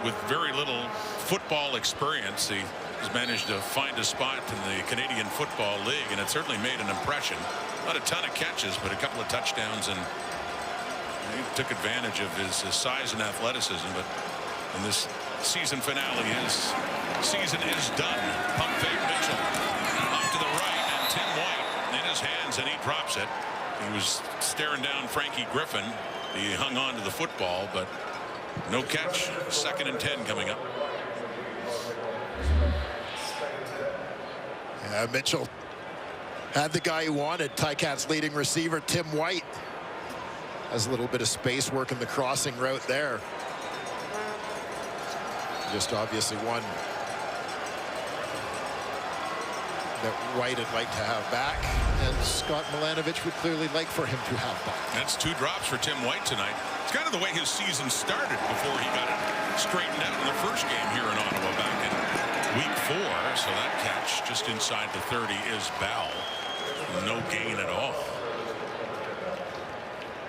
With very little football experience, he has managed to find a spot in the Canadian Football League, and it certainly made an impression. Not a ton of catches, but a couple of touchdowns, and he took advantage of his size and athleticism. But in this season finale, his season is done. Pump fake Mitchell off to the right, and Tim White in his hands, and he drops it. He was staring down Frankie Griffin. He hung on to the football, but no catch. 2nd and 10 coming up. Yeah, Mitchell had the guy he wanted. Ticats leading receiver Tim White has a little bit of space working the crossing route there. Just obviously one that White would like to have back, and Scott Milanovic would clearly like for him to have back. That's 2 drops for Tim White tonight. It's kind of the way his season started before he got it straightened out in the first game here in Ottawa back in week 4. So that catch just inside the 30 is Bell. No gain at all.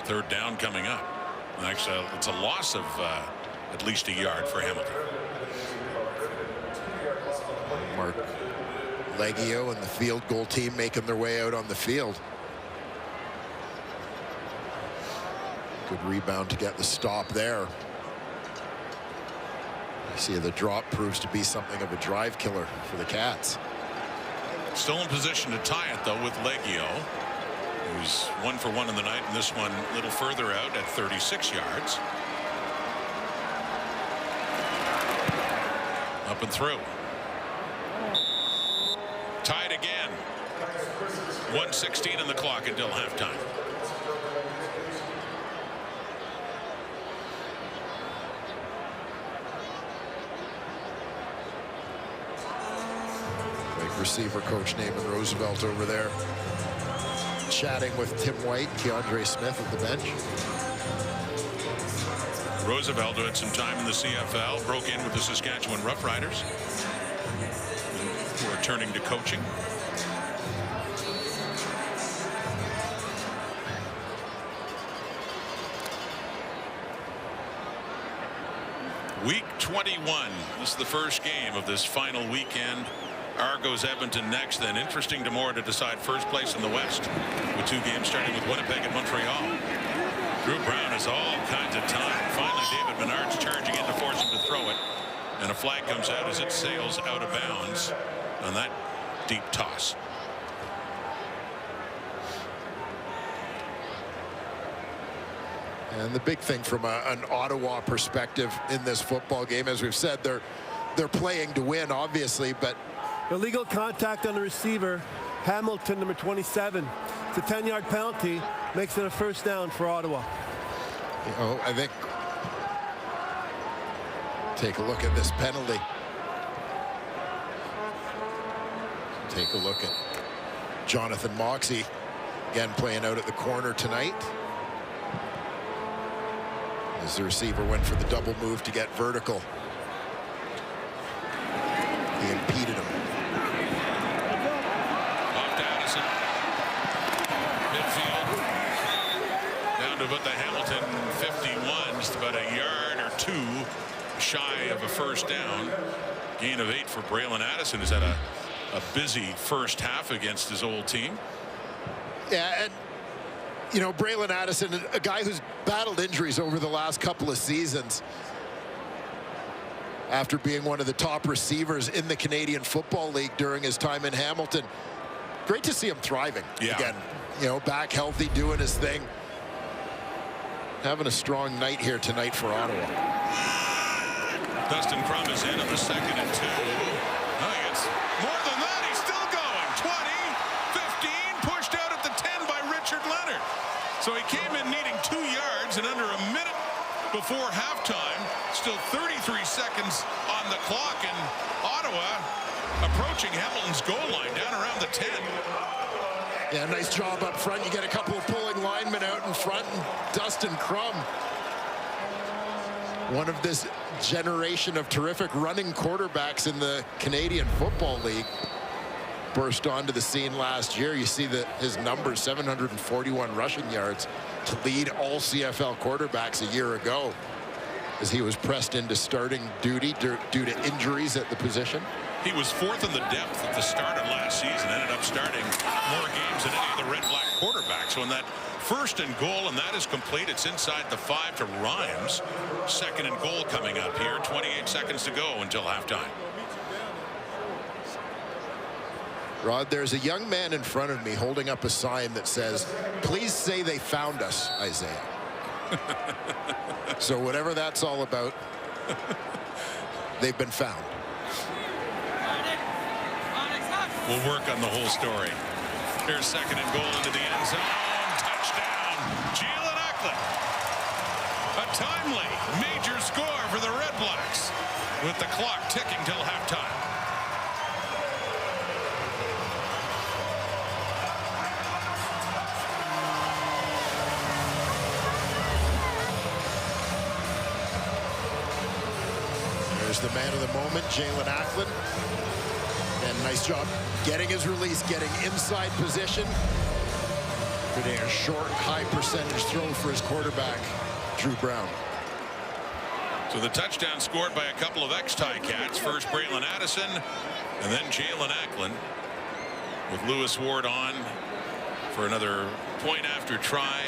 3rd down coming up. Actually, it's a loss of at least a yard for Hamilton. Mark Leggio and the field goal team making their way out on the field. Good rebound to get the stop there. You see the drop proves to be something of a drive killer for the Cats. Still in position to tie it though with Leggio, who's 1 for 1 in the night, and this one a little further out at 36 yards. Up and through. Tied again. 1:16 in the clock until halftime. Big receiver coach Naaman Roosevelt over there chatting with Tim White, Keandre Smith at the bench. Roosevelt, who had some time in the CFL, broke in with the Saskatchewan Roughriders, who are turning to coaching. Week 21. This is the first game of this final weekend. Argos Edmonton next, then interesting tomorrow to decide first place in the West, with 2 games starting with Winnipeg and Montreal. Drew Brown has all kinds of time. Finally, David Menard's charging in to force him to throw it, and a flag comes out as it sails out of bounds on that deep toss. And the big thing from an Ottawa perspective in this football game, as we've said, they're playing to win, obviously, but Illegal contact on the receiver, Hamilton, number 27. It's a 10-yard penalty, makes it a 1st down for Ottawa. you know, I think take a look at this penalty. Take a look at Jonathan Moxey, again playing out at the corner tonight. As the receiver went for the double move to get vertical. He impeded him. Off to Addison. Midfield. Down to about the Hamilton 51, just about a yard or 2 shy of a 1st down. Gain of 8 for Braylon Addison, who's had a busy first half against his old team. Yeah, and you know, Braylon Addison, a guy who's battled injuries over the last couple of seasons after being one of the top receivers in the Canadian Football League during his time in Hamilton. Great to see him thriving again. You know, back healthy, doing his thing. Having a strong night here tonight for Ottawa. Dustin Crum is in at the 2nd and 2. I think it's more than that. He's still going. 20, 15, pushed out at the 10 by Richard Leonard. So he came in needing 2 yards and under a minute before halftime. Still 33 seconds on the clock, and Ottawa approaching Hamilton's goal line down around the 10. Yeah, nice job up front. You get a couple of pulling linemen out in front, and Dustin Crum one of this generation of terrific running quarterbacks in the Canadian Football League. Burst onto the scene last year. You see that his numbers, 741 rushing yards, to lead all CFL quarterbacks a year ago, as he was pressed into starting duty due to injuries at the position. He was 4th in the depth at the start of last season, ended up starting more games than any of the Red Black quarterbacks. So in that 1st and goal, and that is complete. It's inside the 5 to Rhymes. 2nd and goal coming up here. 28 seconds to go until halftime. Rod, there's a young man in front of me holding up a sign that says, "Please say they found us, Isaiah." So whatever that's all about, they've been found. We'll work on the whole story. Here's 2nd and goal into the end zone. Touchdown, Jalen Eklund. A timely, major score for the Red Blacks with the clock ticking till halftime. There's the man of the moment, Jalen Eklund. And nice job getting his release, getting inside position. Getting a short, high percentage throw for his quarterback, Drew Brown. So the touchdown scored by a couple of ex-Ticats. First Braylon Addison, and then Jalen Eklund, with Lewis Ward on for another point after try.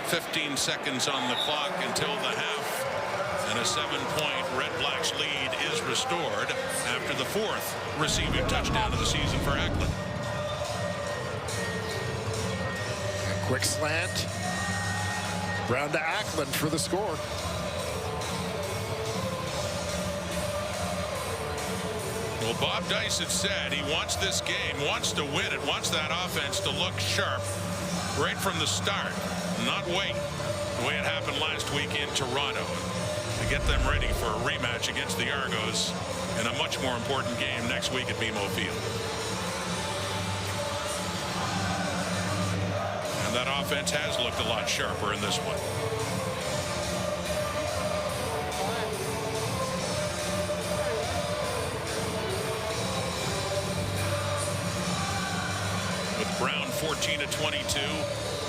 15 seconds on the clock until the half. And a 7-point Red Blacks lead is restored after the 4th receiving touchdown of the season for Eklund. A quick slant. Brown to Eklund for the score. Well, Bob Dice had said he wants this game, wants to win it, wants that offense to look sharp right from the start, not wait the way it happened last week in Toronto, to get them ready for a rematch against the Argos in a much more important game next week at BMO Field. And that offense has looked a lot sharper in this one. With Brown 14 of 22,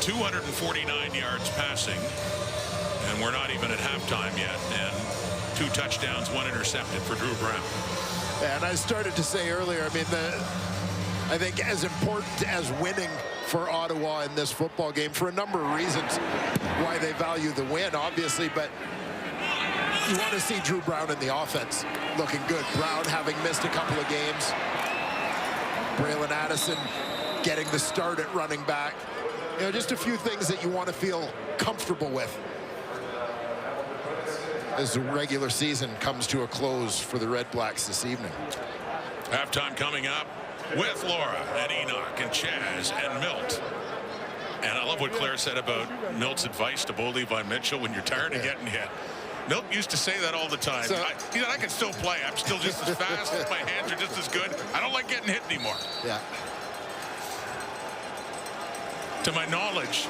249 yards passing. And we're not even at halftime yet, and 2 touchdowns, 1 intercepted for Drew Brown. And I started to say earlier, I mean, I think as important as winning for Ottawa in this football game, for a number of reasons why they value the win, obviously, but you want to see Drew Brown in the offense looking good. Brown having missed a couple of games. Braylon Addison getting the start at running back. You know, just a few things that you want to feel comfortable with as the regular season comes to a close for the Red Blacks this evening. Halftime coming up with Laura and Enoch and Chaz and Milt. And I love what Claire said about Milt's advice to Bo Levi Mitchell when you're tired of getting hit. Milt used to say that all the time. So, he said, I can still play. I'm still just as fast. My hands are just as good. I don't like getting hit anymore. Yeah. To my knowledge,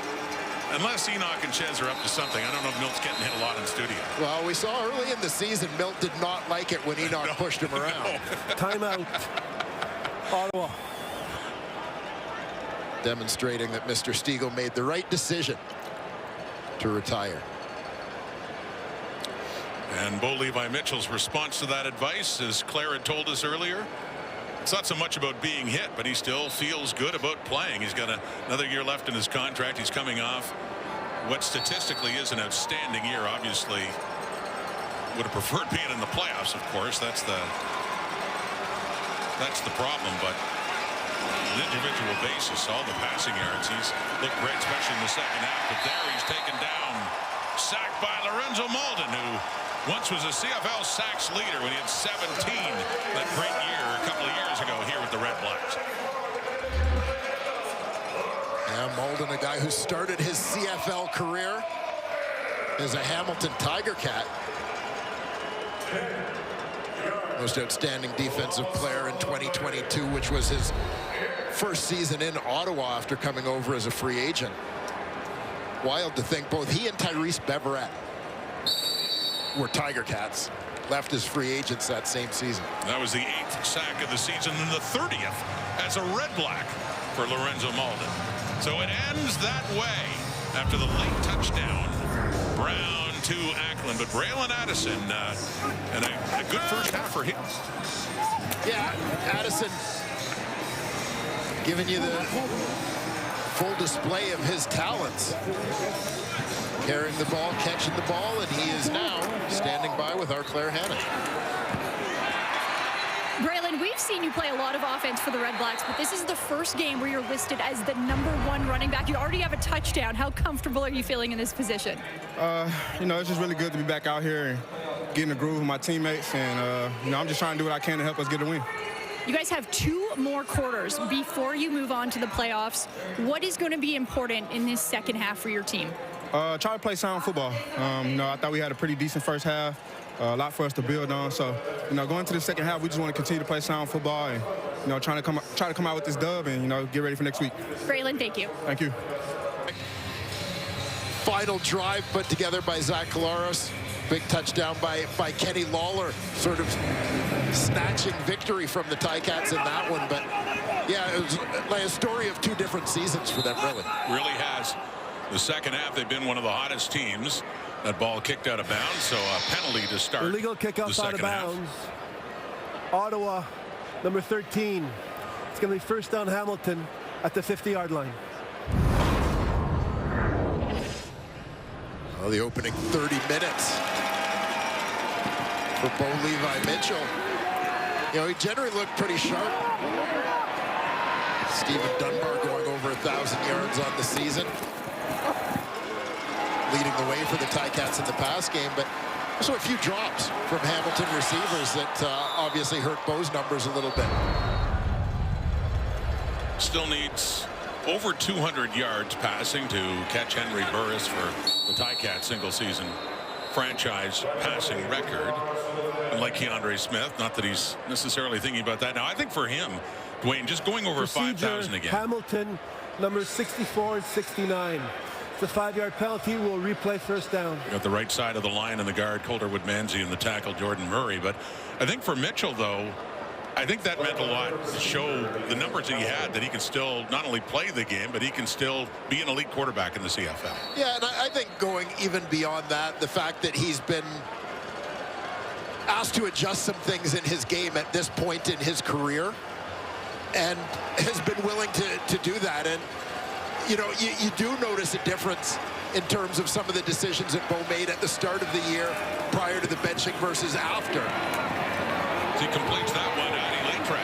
unless Enoch and Chez are up to something, I don't know if Milt's getting hit a lot in studio. Well, we saw early in the season, Milt did not like it when Enoch pushed him around. Timeout. Ottawa. Demonstrating that Mr. Stiegel made the right decision to retire. And Bo Levi Mitchell's response to that advice, as Claire had told us earlier, it's not so much about being hit, but he still feels good about playing. He's got another year left in his contract. He's coming off what statistically is an outstanding year. Obviously, would have preferred being in the playoffs, of course. That's the problem. But on an individual basis, all the passing yards, he's looked great, especially in the second half. But there he's taken down, sacked by Lorenzo Malden, who once was a CFL sacks leader when he had 17 that great year a couple of years ago here with the Red Blacks. Yeah, Malden, a guy who started his CFL career as a Hamilton Tiger Cat. Most outstanding defensive player in 2022, which was his first season in Ottawa after coming over as a free agent. Wild to think both he and Tyrese Beverett were Tiger Cats. Left as free agents that same season. That was the 8th sack of the season and the 30th as a Red Black for Lorenzo Malden. So it ends that way after the late touchdown. Brown to Ackland, but Braylon Addison and a good first half for him. Yeah, Addison giving you the full display of his talents. Carrying the ball, catching the ball, and he is now standing by with our Claire Hannon. Braylon, we've seen you play a lot of offense for the Red Blacks, but this is the first game where you're listed as the #1 running back. You already have a touchdown. How comfortable are you feeling in this position? You know, it's just really good to be back out here and getting the groove with my teammates, and you know, I'm just trying to do what I can to help us get a win. You guys have 2 more quarters before you move on to the playoffs. What is going to be important in this second half for your team? Try to play sound football. You know, I thought we had a pretty decent first half, a lot for us to build on. So, you know, going into the second half, we just want to continue to play sound football and, you know, try to come out with this dub and, you know, get ready for next week. Braylon, thank you. Thank you. Final drive put together by Zach Collaros. Big touchdown by Kenny Lawler, sort of snatching victory from the Ticats in that one. But yeah, it was like a story of 2 different seasons for them, really. Really has. The second half, they've been one of the hottest teams. That ball kicked out of bounds, so a penalty to start. Illegal kick the outside of second half. bounds. Ottawa, number 13. It's going to be first down Hamilton at the 50-yard line. Well, the opening 30 minutes for Bo Levi Mitchell. You know, he generally looked pretty sharp. Stephen Dunbar going over 1,000 yards on the season, leading the way for the Ticats in the pass game, but also a few drops from Hamilton receivers that obviously hurt Bo's numbers a little bit. Still needs over 200 yards passing to catch Henry Burris for the Ticats single season franchise passing record. And like Keandre Smith, not that he's necessarily thinking about that now. I think for him, Dwayne, just going over 5,000 again. Hamilton, numbers 64 and 69. It's a 5-yard penalty. Will replay first down. Got the right side of the line in the guard, Colderwood Manzi, and the tackle, Jordan Murray. But I think for Mitchell, though, I think that meant a lot to show the numbers that he had, that he can still not only play the game, but he can still be an elite quarterback in the CFL. Yeah, and I think going even beyond that, the fact that he's been asked to adjust some things in his game at this point in his career and has been willing to do that. And, you know, you do notice a difference in terms of some of the decisions that Bo made at the start of the year prior to the benching versus after. He completes that one. Adi Leitre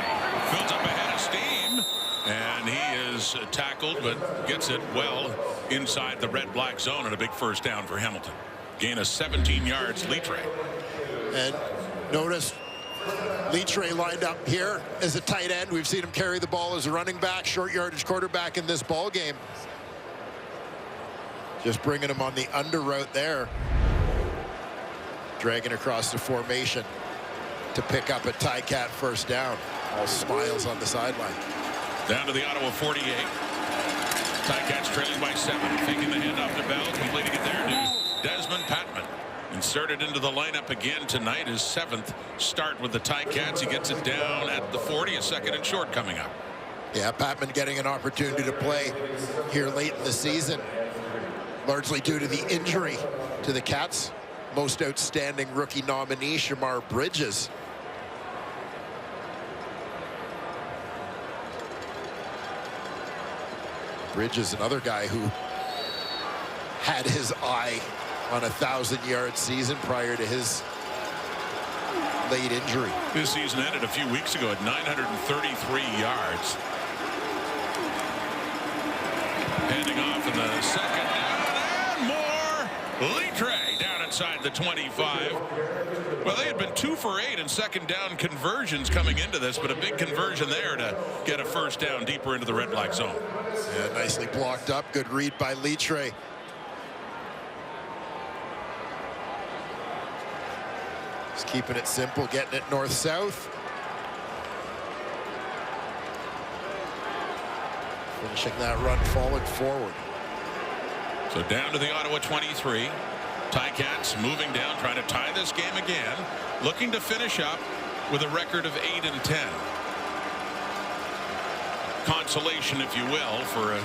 builds up ahead of steam, and he is tackled but gets it well inside the red-black zone, and a big first down for Hamilton. Gain of 17 yards, Leitre. And notice Leitre lined up here as a tight end. We've seen him carry the ball as a running back, short yardage quarterback in this ball game. Just bringing him on the under route there. Dragging across the formation to pick up a Ticat first down. All smiles on the sideline. Down to the Ottawa 48. Ticats trailing by 7. Faking the handoff to Bell, completing it there to Desmond Patman. Inserted into the lineup again tonight, his 7th start with the Ticats. He gets it down at the 40, a second and short coming up. Yeah, Patman getting an opportunity to play here late in the season, largely due to the injury to the Cats' most outstanding rookie nominee, Shamar Bridges. Bridges, another guy who had his eye on a 1,000-yard season prior to his late injury. This season ended a few weeks ago at 933 yards. Handing off in the second down, and more. Leitre down inside the 25. Well, they had been 2 for 8 in second down conversions coming into this, but a big conversion there to get a first down deeper into the red-black zone. Yeah, nicely blocked up. Good read by Leitre. Just keeping it simple, getting it north-south. Finishing that run falling forward. So down to the Ottawa 23. Ticats moving down, trying to tie this game again, looking to finish up with a record of 8-10. Consolation, if you will, for a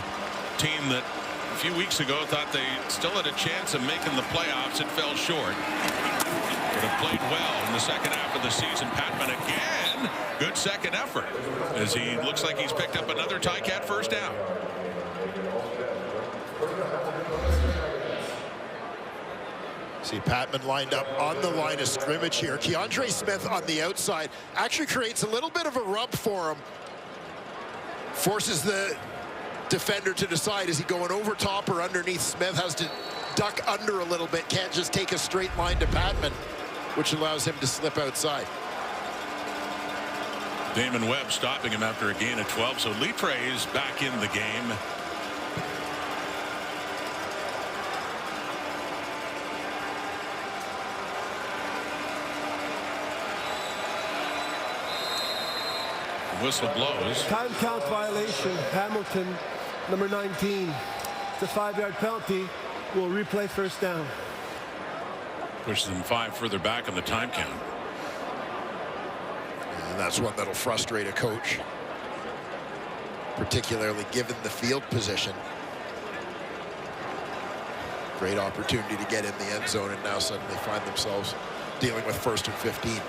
team that a few weeks ago thought they still had a chance of making the playoffs. It fell short. But have played well in the second half of the season. Patman again, good second effort, as he looks like he's picked up another Ticat first down. See Patman lined up on the line of scrimmage here. Keandre Smith on the outside actually creates a little bit of a rub for him. Forces the defender to decide, is he going over top or underneath? Smith has to duck under a little bit, can't just take a straight line to Patman, which allows him to slip outside. Damon Webb stopping him after a gain of 12, so Litre is back in the game. Whistle blows. Time count violation. Hamilton, number 19. It's a 5-yard penalty. Will replay first down. Pushes them 5 further back on the time count. And that's one that'll frustrate a coach, particularly given the field position. Great opportunity to get in the end zone, and now suddenly find themselves dealing with 1st and 15.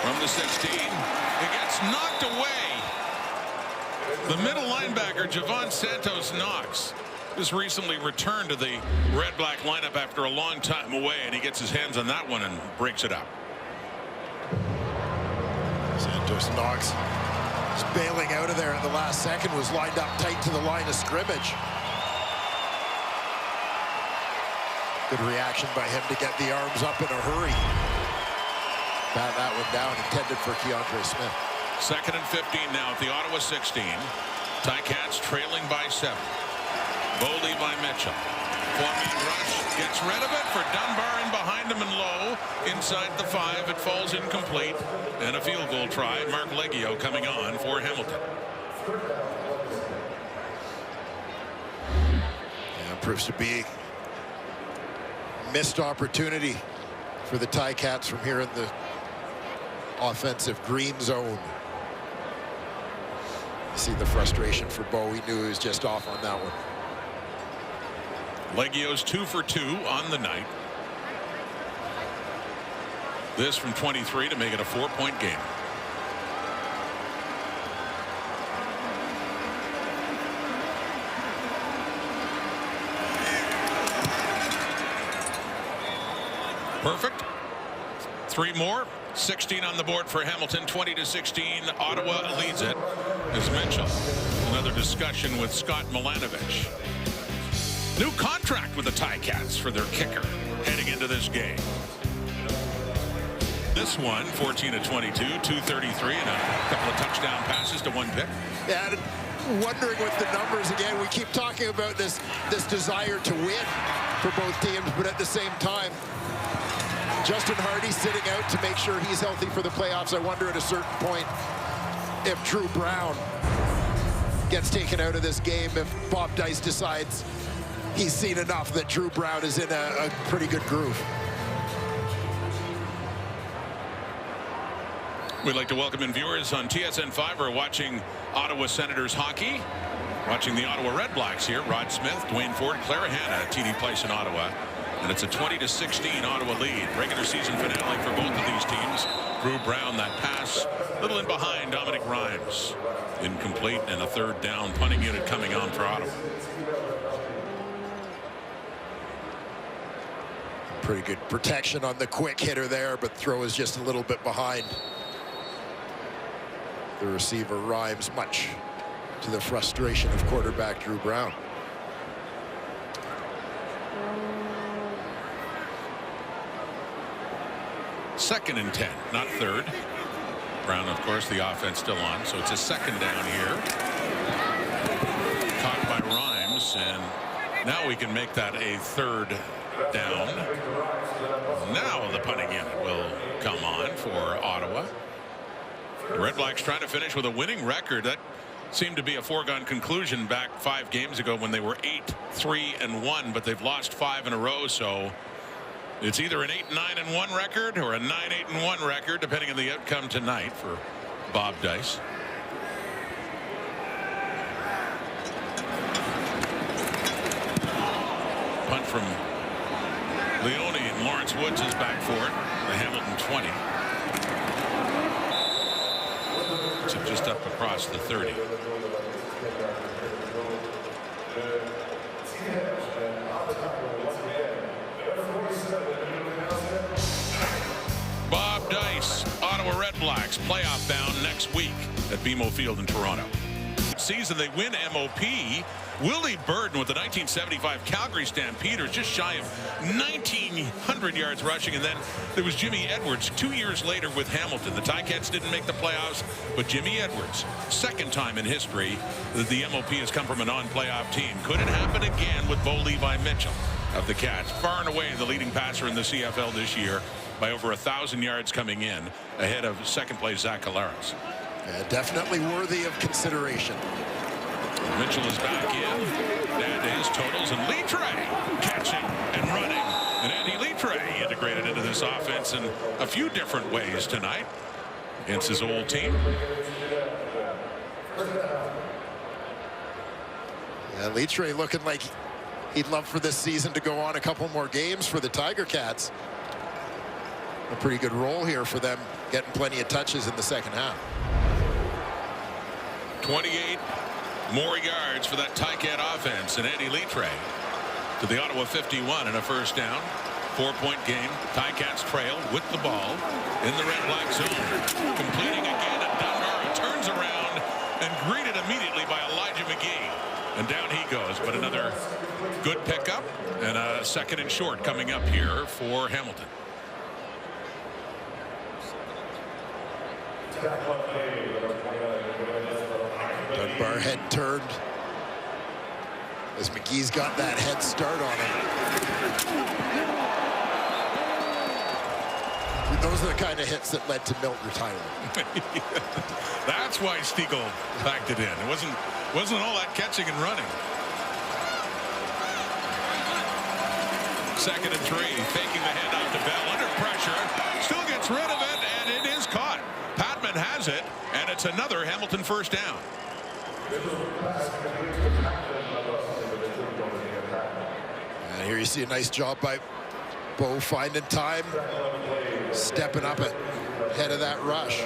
From the 16, it gets knocked away. The middle linebacker, Javon Santos-Knox, just recently returned to the red-black lineup after a long time away, and he gets his hands on that one and breaks it up. Santos-Knox is bailing out of there at the last second, was lined up tight to the line of scrimmage. Good reaction by him to get the arms up in a hurry. Bat that one down, intended for Keandre Smith. 2nd and 15 now at the Ottawa 16. Ticats trailing by 7. Bo Levi Mitchell. 4-man rush, gets rid of it for Dunbar in behind him and low. Inside the 5, it falls incomplete. And a field goal try. Mark Leggio coming on for Hamilton. Yeah, proves to be missed opportunity for the Ticats from here in the offensive green zone. See the frustration for Bo. He knew he was just off on that one. Leggio's 2 for 2 on the night. This from 23 to make it a 4-point game. Perfect. 3 more. 16 on the board for Hamilton. 20-16. Ottawa leads it as Mitchell. Another discussion with Scott Milanovich. New contract with the Ticats for their kicker heading into this game. This one, 14-22, 233, and a couple of touchdown passes to 1 pick. Yeah, wondering with the numbers again. We keep talking about this desire to win for both teams, but at the same time, Justin Hardy sitting out to make sure he's healthy for the playoffs. I wonder at a certain point if Drew Brown gets taken out of this game, if Bob Dice decides he's seen enough that Drew Brown is in a pretty good groove. We'd like to welcome in viewers on TSN 5 who are watching Ottawa Senators hockey, watching the Ottawa REDBLACKS here. Rod Smith, Dwayne Ford, Clara Hanna at TD Place in Ottawa. And it's a 20-16 Ottawa lead. Regular season finale for both of these teams. Drew Brown, that pass, little in behind Dominic Rhymes. Incomplete, and a 3rd down punting unit coming on for Ottawa. Pretty good protection on the quick hitter there, but throw is just a little bit behind the receiver Rhymes, much to the frustration of quarterback Drew Brown. Second and 10, not 3rd. Brown, of course, the offense still on, so it's a 2nd down here. Caught by Rhymes, and now we can make that a 3rd down. Now the punting unit will come on for Ottawa. The Red Blacks trying to finish with a winning record. That seemed to be a foregone conclusion back 5 games ago when they were 8-3-1, but they've lost 5 in a row. So it's either an 8-9-1 record or a 9-8-1 record, depending on the outcome tonight for Bob Dice. Punt from Leone, and Lawrence Woods is back for it. The Hamilton 20. It's just up across the 30. Bob Dice, Ottawa REDBLACKS, playoff bound next week at BMO Field in Toronto. Season they win MOP. Willie Burden with the 1975 Calgary Stampeders, just shy of 1,900 yards rushing. And then there was Jimmy Edwards 2 years later with Hamilton. The Ticats didn't make the playoffs, but Jimmy Edwards, second time in history that the MOP has come from a non-playoff team. Could it happen again with Bo Levi Mitchell of the Cats? Far and away the leading passer in the CFL this year by over 1,000 yards coming in, ahead of second place Zach Collaros. Yeah, definitely worthy of consideration. Mitchell is back in. Add to his totals, and Litre catching and running. And Andy Litre integrated into this offense in a few different ways tonight against his old team. Yeah, Litre looking like he'd love for this season to go on a couple more games for the Tiger Cats. A pretty good role here for them, getting plenty of touches in the second half. 28 more yards for that Ticat offense, and Andy Litre to the Ottawa 51 and a first down. 4-point game. Ticats trail with the ball in the Red Black zone. Completing again, and Dunbar turns around and greeted immediately by Elijah McGee. And down he goes, but another good pickup and a second and short coming up here for Hamilton. Dunbar head turned as McGee's got that head start on him. Those are the kind of hits that led to Milt retirement. That's why Stiegel backed it in. It wasn't all that catching and running. 2nd and 3, faking the handoff to Bell under pressure, still gets rid of it, and it is caught. Patman has it, and it's another Hamilton first down. And here you see a nice job by Bo finding time, stepping up ahead of that rush.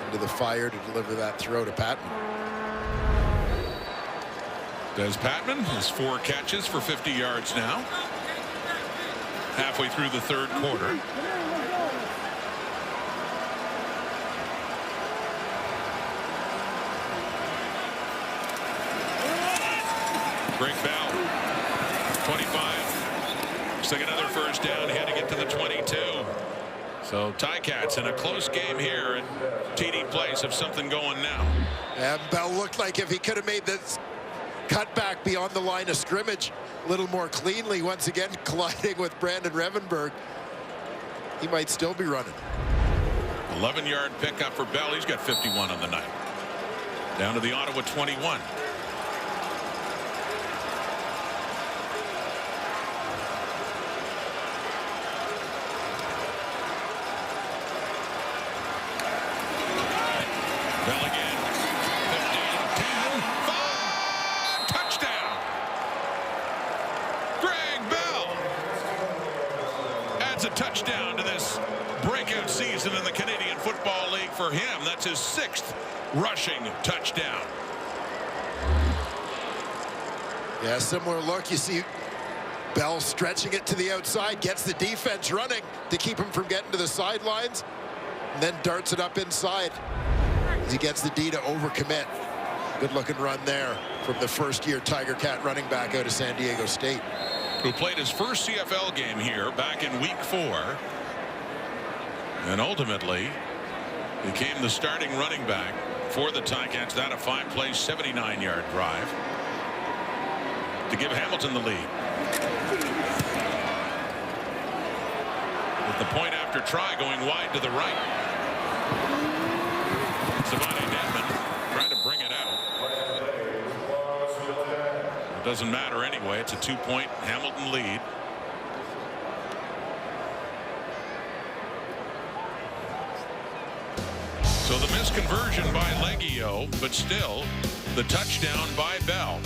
Into the fire to deliver that throw to Patman. Does Patman, his 4 catches for 50 yards now. Halfway through the third quarter. Greg Bell, 25. Looks like another first down. He had to get to the 22. So Ticats in a close game here at TD Place have something going now. And Bell looked like if he could have made this cutback beyond the line of scrimmage a little more cleanly, once again colliding with Brandon Revenberg, he might still be running. 11-yard pickup for Bell. He's got 51 on the night. Down to the Ottawa 21. Bell again. 15, 10, 5. Touchdown. Greg Bell adds a touchdown to this breakout season in the Canadian Football League for him. That's his 6th rushing touchdown. Yeah, similar look. You see Bell stretching it to the outside, gets the defense running to keep him from getting to the sidelines, and then darts it up inside as he gets the D to overcommit. Good looking run there from the first-year Tiger Cat running back out of San Diego State. Who played his first CFL game here back in week 4. And ultimately became the starting running back for the Ticats. That a 5-play, 79-yard drive to give Hamilton the lead. With the point after try going wide to the right. Savani Dedman trying to bring it out. It doesn't matter anyway. It's a 2-point Hamilton lead. So the misconversion by Leggio, but still the touchdown by Bell.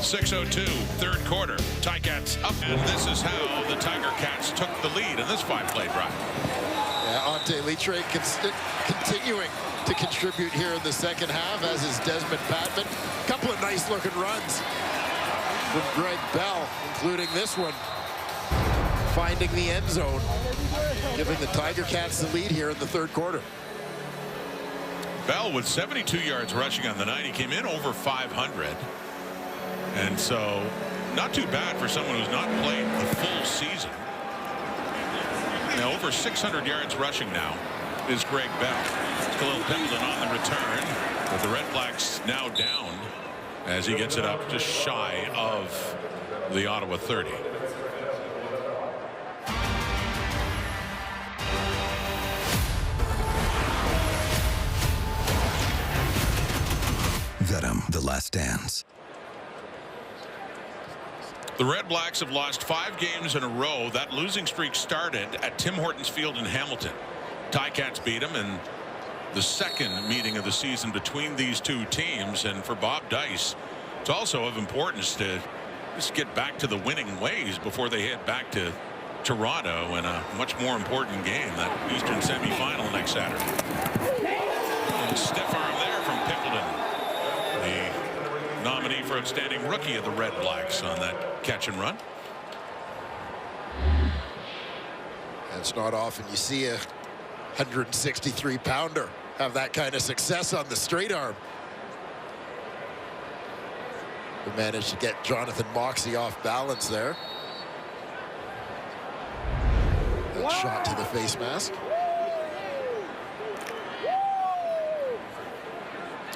6:02, third quarter. Ticats up, and this is how the Tiger Cats took the lead in this 5-play drive. Yeah, Ante Litre continuing to contribute here in the second half, as is Desmond Patman. A couple of nice looking runs from Greg Bell, including this one, finding the end zone, giving the Tiger Cats the lead here in the third quarter. Bell with 72 yards rushing on the night. He came in over 500. And so not too bad for someone who's not played the full season. Now over 600 yards rushing now is Greg Bell. Khalil Pimpleton on the return, but the Red Blacks now down as he gets it up just shy of the Ottawa 30. Venom, The Last Dance. The Red Blacks have lost 5 games in a row. That losing streak started at Tim Hortons Field in Hamilton. Ticats beat them in the second meeting of the season between these two teams. And for Bob Dice, it's also of importance to just get back to the winning ways before they head back to Toronto in a much more important game, that Eastern semifinal next Saturday. And stiff arm there from Pimpleton, the nominee for outstanding rookie of the Red Blacks, on that catch and run. It's not often you see a 163-pounder have that kind of success on the straight arm. We managed to get Jonathan Moxey off balance there. That shot to the face mask.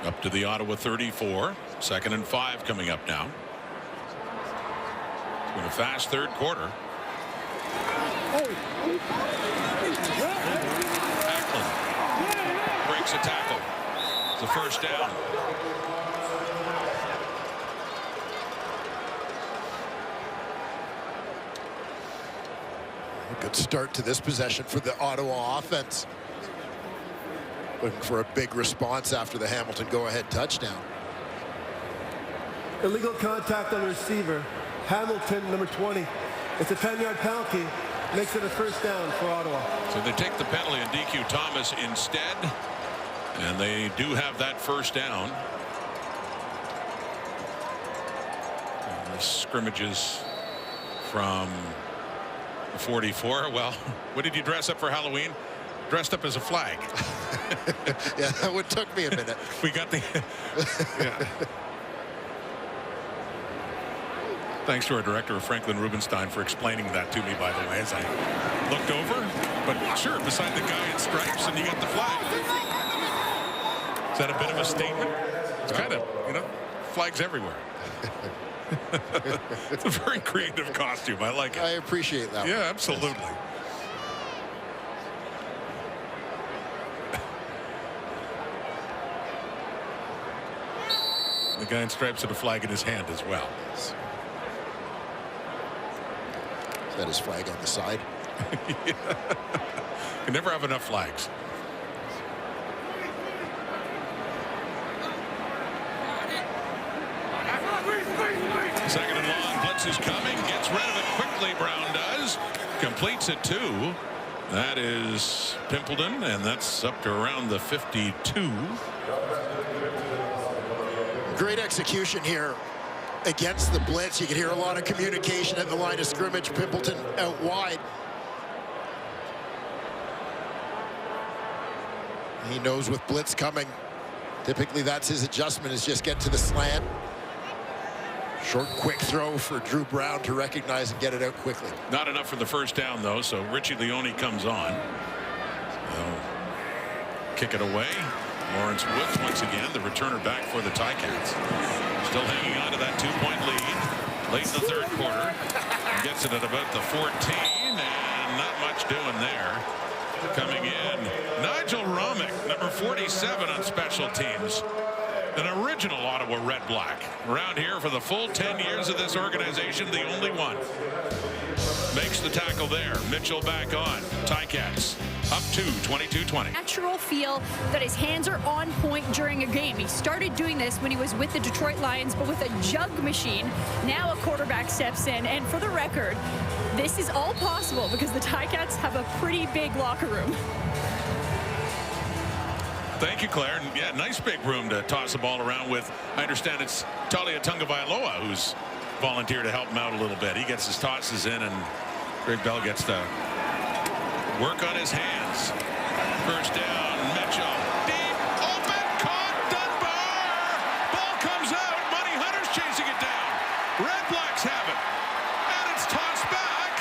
Up to the Ottawa 34. 2nd and 5 coming up now. It's been a fast third quarter. Ackland breaks a tackle. It's a first down. A good start to this possession for the Ottawa offense. Looking for a big response after the Hamilton go-ahead touchdown. Illegal contact on the receiver. Hamilton, number 20. It's a 10-yard penalty. Makes it a first down for Ottawa. So they take the penalty and DQ Thomas instead. And they do have that first down. And the scrimmages from the 44. Well, what did you dress up for Halloween? Dressed up as a flag. Yeah, that would took me a minute. We got the yeah. Thanks to our director, Franklin Rubenstein, for explaining that to me, by the way, as I looked over. But sure, beside the guy in stripes, and you got the flag. Is that a bit of a statement? It's kind of, you know, flags everywhere. It's a very creative costume. I like it. I appreciate that. Yeah, absolutely. Yes. The guy in stripes had a flag in his hand as well. Is that his flag on the side? Yeah. You never have enough flags. Second and long. Blitz is coming. Gets rid of it quickly. Brown does. Completes it to. That is Pimpleton, and that's up to around the 52. Great execution here against the blitz. You can hear a lot of communication at the line of scrimmage. Pimpleton out wide. He knows with blitz coming, typically that's his adjustment, is just get to the slant. Short, quick throw for Drew Brown to recognize and get it out quickly. Not enough for the first down, though, so Richie Leone comes on. They'll kick it away. Lawrence Woods once again, the returner back for the Ticats. Still hanging on to that 2-point lead late in the third quarter. Gets it at about the 14, and not much doing there. Coming in, Nigel Romick, number 47 on special teams. An original Ottawa Red Black. Around here for the full 10 years of this organization, the only one. Makes the tackle there. Mitchell back on. Ticats up to 22-20. Natural feel that his hands are on point during a game. He started doing this when he was with the Detroit Lions, but with a jug machine. Now a quarterback steps in, and for the record, this is all possible because the Ticats have a pretty big locker room. Thank you, Claire. And yeah, nice big room to toss the ball around with. I understand it's Talia Tungavailoa who's volunteered to help him out a little bit. He gets his tosses in, and Greg Bell gets to work on his hands. First down, Mitchell. Deep, open, caught, Dunbar. Ball comes out. Money Hunter's chasing it down. Red Blacks have it. And it's tossed back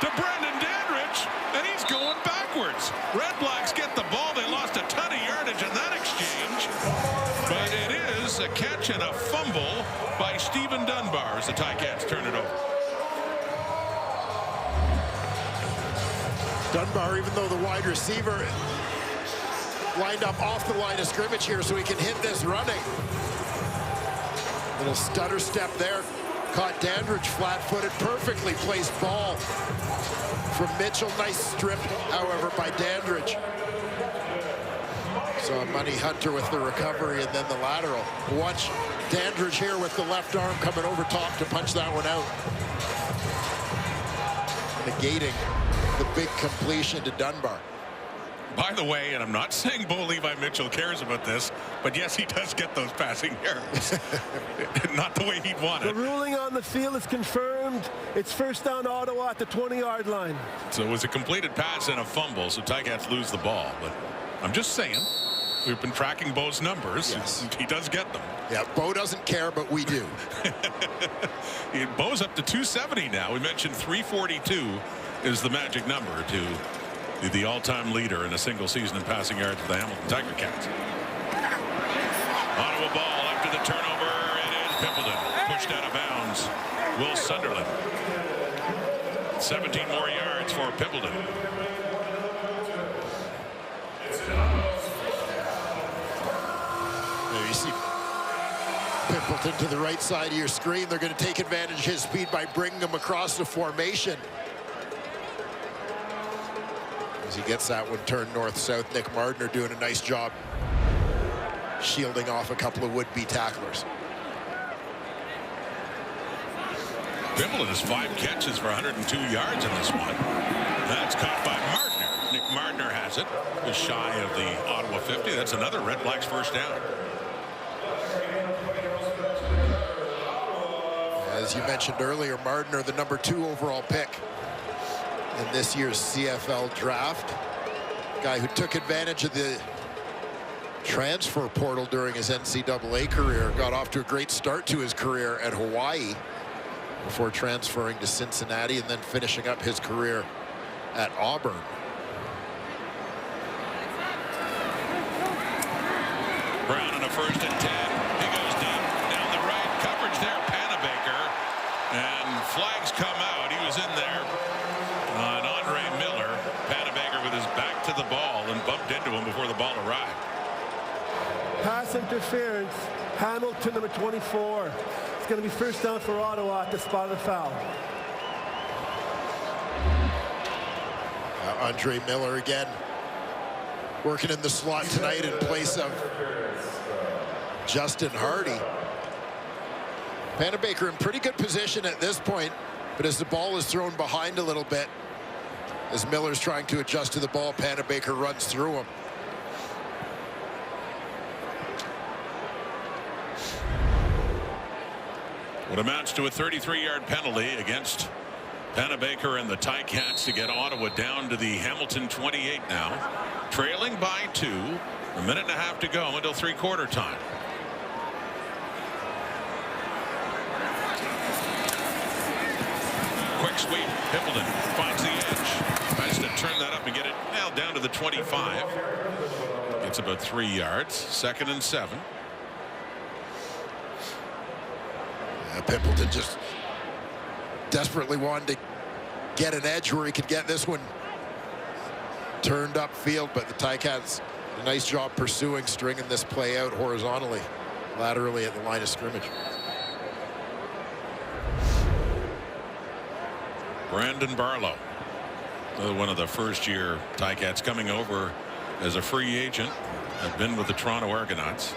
to Brendan Dandridge, and he's going backwards. Red Blacks get the ball. They lost a ton of yardage in that exchange. But it is a catch and a fumble by Stephen Dunbar as the Ticats turn it over. Dunbar, even though the wide receiver lined up off the line of scrimmage here so he can hit this running. Little stutter step there. Caught Dandridge flat-footed, perfectly placed ball from Mitchell. Nice strip, however, by Dandridge. So Money Hunter with the recovery and then the lateral. Watch Dandridge here with the left arm coming over top to punch that one out. Negating the big completion to Dunbar. By the way, and I'm not saying Bo Levi Mitchell cares about this, but yes, he does get those passing yards. Not the way he'd want it. The ruling on the field is confirmed. It's first down Ottawa at the 20-yard line. So it was a completed pass and a fumble, so Ticats lose the ball. But I'm just saying, we've been tracking Bo's numbers. Yes. He does get them. Yeah, Bo doesn't care, but we do. Bo's up to 270 now. We mentioned 342 is the magic number to the all-time leader in a single season in passing yards for the Hamilton Tiger Cats. Ottawa ball after the turnover. It is Pimpleton. Pushed out of bounds. Will Sunderland. 17 more yards for Pimpleton. There you see Pimpleton to the right side of your screen. They're going to take advantage of his speed by bringing him across the formation. As he gets that one turned north-south, Nick Mardner doing a nice job shielding off a couple of would-be tacklers. Pimpleton has 5 catches for 102 yards in this one. That's caught by Mardner. Nick Mardner has it. Just shy of the Ottawa 50. That's another Red Blacks first down. As you mentioned earlier, Mardner, the number 2 overall pick in this year's CFL draft. Guy who took advantage of the transfer portal during his NCAA career. Got off to a great start to his career at Hawaii before transferring to Cincinnati and then finishing up his career at Auburn. Brown on a 1st and 10. He goes deep down the right. Coverage there. Panabaker. And flags come out. He was in there on Andre Miller. Panabaker with his back to the ball and bumped into him before the ball arrived. Pass interference. Hamilton, number 24. It's going to be first down for Ottawa at the spot of the foul. Andre Miller again working in the slot tonight in place of Justin Hardy. Panabaker in pretty good position at this point, but as the ball is thrown behind a little bit, as Miller's trying to adjust to the ball, Panabaker runs through him. What amounts to a 33-yard penalty against Panabaker and the Ticats to get Ottawa down to the Hamilton 28 now. Trailing by 2. A minute and a half to go until three-quarter time. Quick sweep. Pimpleton finds the edge. Tries to turn that up and get it now down to the 25. Gets about 3 yards. 2nd and 7. Pimpleton just desperately wanted to get an edge where he could get this one turned upfield, but the Ticats, a nice job pursuing, stringing this play out horizontally, laterally at the line of scrimmage. Brandon Barlow, one of the first-year Ticats coming over as a free agent, had been with the Toronto Argonauts.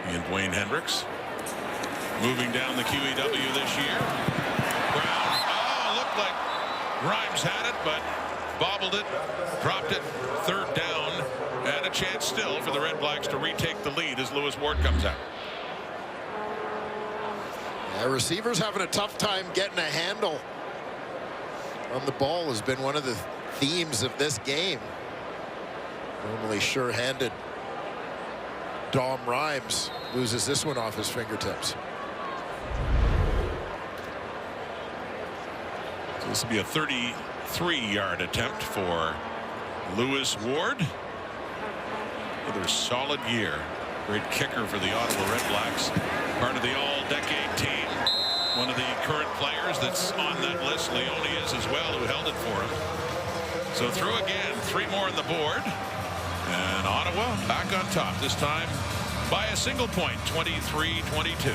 He and Dwayne Hendricks moving down the QEW this year. Brown, looked like Grimes had it, but bobbled it, dropped it, third down, and a chance still for the Red Blacks to retake the lead as Lewis Ward comes out. Yeah, receivers having a tough time getting a handle on the ball has been one of the themes of this game. Normally sure-handed Dom Rhymes loses this one off his fingertips. So this will be a 33-yard attempt for Lewis Ward. Another solid year. Great kicker for the Ottawa Redblacks. Part of the all-decade team. One of the current players that's on that list. Leone is as well, who held it for him. So through again, 3 more on the board. And Ottawa back on top, this time by a single point, 23-22.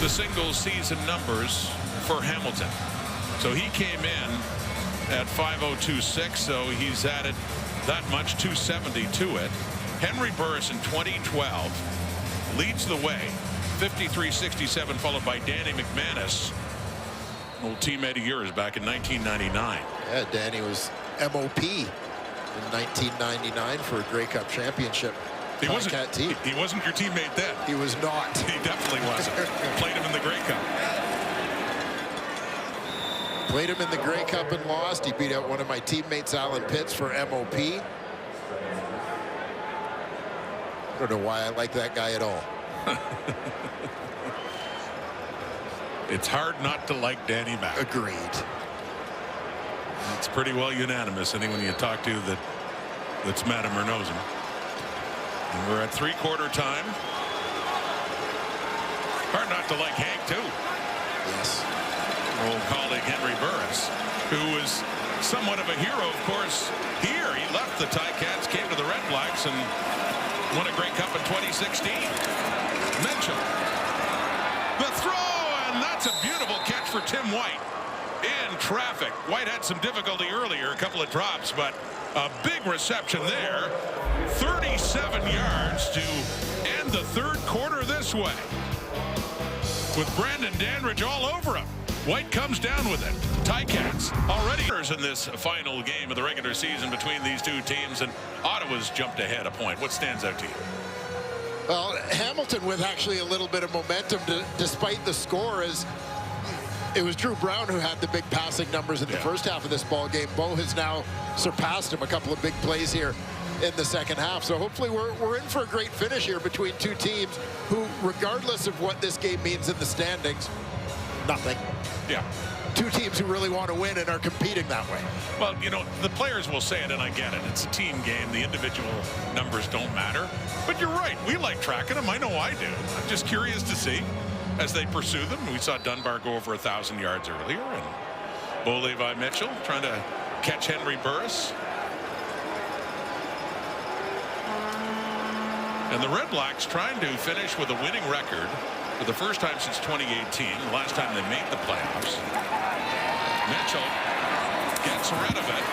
The single season numbers for Hamilton. So he came in at 5.026, so he's added that much, 270 to it. Henry Burris in 2012 leads the way, 53-67, followed by Danny McManus, old teammate of yours back in 1999. Yeah, Danny was MOP in 1999 for a Grey Cup championship. He wasn't your teammate then. He was not. He definitely wasn't. Played him in the Grey Cup. Played him in the Grey Cup and lost. He beat out one of my teammates, Alan Pitts, for MOP. I don't know why I like that guy at all. It's hard not to like Danny Mac. Agreed. It's pretty well unanimous. Anyone you talk to that's met him or knows him. And we're at 3/4 time. Hard not to like Hank too. Yes. Old colleague Henry Burris, who was somewhat of a hero, of course. Here he left the Ticats, came to the Red Blacks, and won a Grey Cup in 2016. Mitchell, the throw, and that's a beautiful catch for Tim White. In traffic. White had some difficulty earlier, a couple of drops, but a big reception there. 37 yards to end the 3rd quarter this way. With Brandon Dandridge all over him. White comes down with it. Ticats already in this final game of the regular season between these two teams, and Ottawa's jumped ahead a point. What stands out to you? Well, Hamilton with actually a little bit of momentum despite the score, as it was Drew Brown who had the big passing numbers in the first half of this ball game. Bo has now surpassed him, a couple of big plays here in the second half. So hopefully we're in for a great finish here between two teams who, regardless of what this game means in the standings, nothing. Yeah. Two teams who really want to win and are competing that way. Well, you know, the players will say it, and I get it. It's a team game. The individual numbers don't matter. But you're right. We like tracking them. I know I do. I'm just curious to see as they pursue them. We saw Dunbar go over 1,000 yards earlier, and Bo Levi Mitchell trying to catch Henry Burris. And the Red Blacks trying to finish with a winning record for the first time since 2018, the last time they made the playoffs. Mitchell gets rid of it,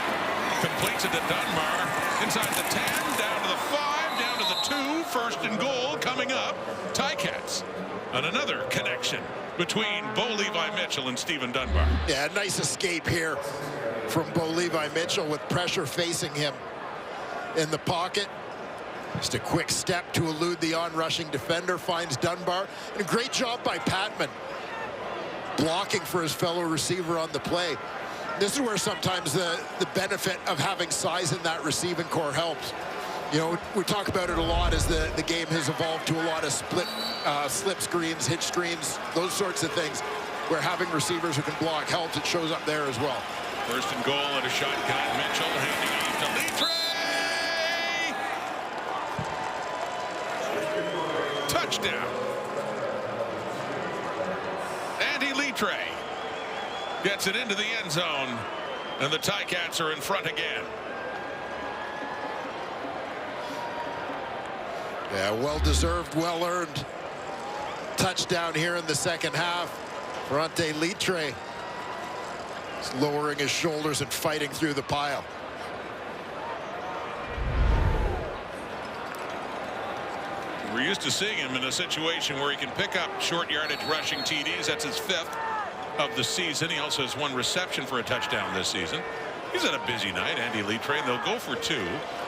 completes it to Dunbar, inside the 10, down to the 5, down to the 2, first and goal coming up. Ticats. And another connection between Bo Levi Mitchell and Stephen Dunbar. Yeah, nice escape here from Bo Levi Mitchell with pressure facing him in the pocket. Just a quick step to elude the on-rushing defender, finds Dunbar. And a great job by Patman, blocking for his fellow receiver on the play. This is where sometimes the benefit of having size in that receiving core helps. You know, we talk about it a lot as the game has evolved to a lot of slip screens, hitch screens, those sorts of things, where having receivers who can block helps. It shows up there as well. First and goal and a shotgun. Mitchell handing off to Litre. touchdown. Andy Litre gets it into the end zone, and the Ticats are in front again. Yeah, well-deserved, well-earned touchdown here in the second half. Ferrante Litre is lowering his shoulders and fighting through the pile. We're used to seeing him in a situation where he can pick up short yardage rushing TDs. That's his 5th of the season. He also has 1 reception for a touchdown this season. He's had a busy night, Andy Litre, and they'll go for 2.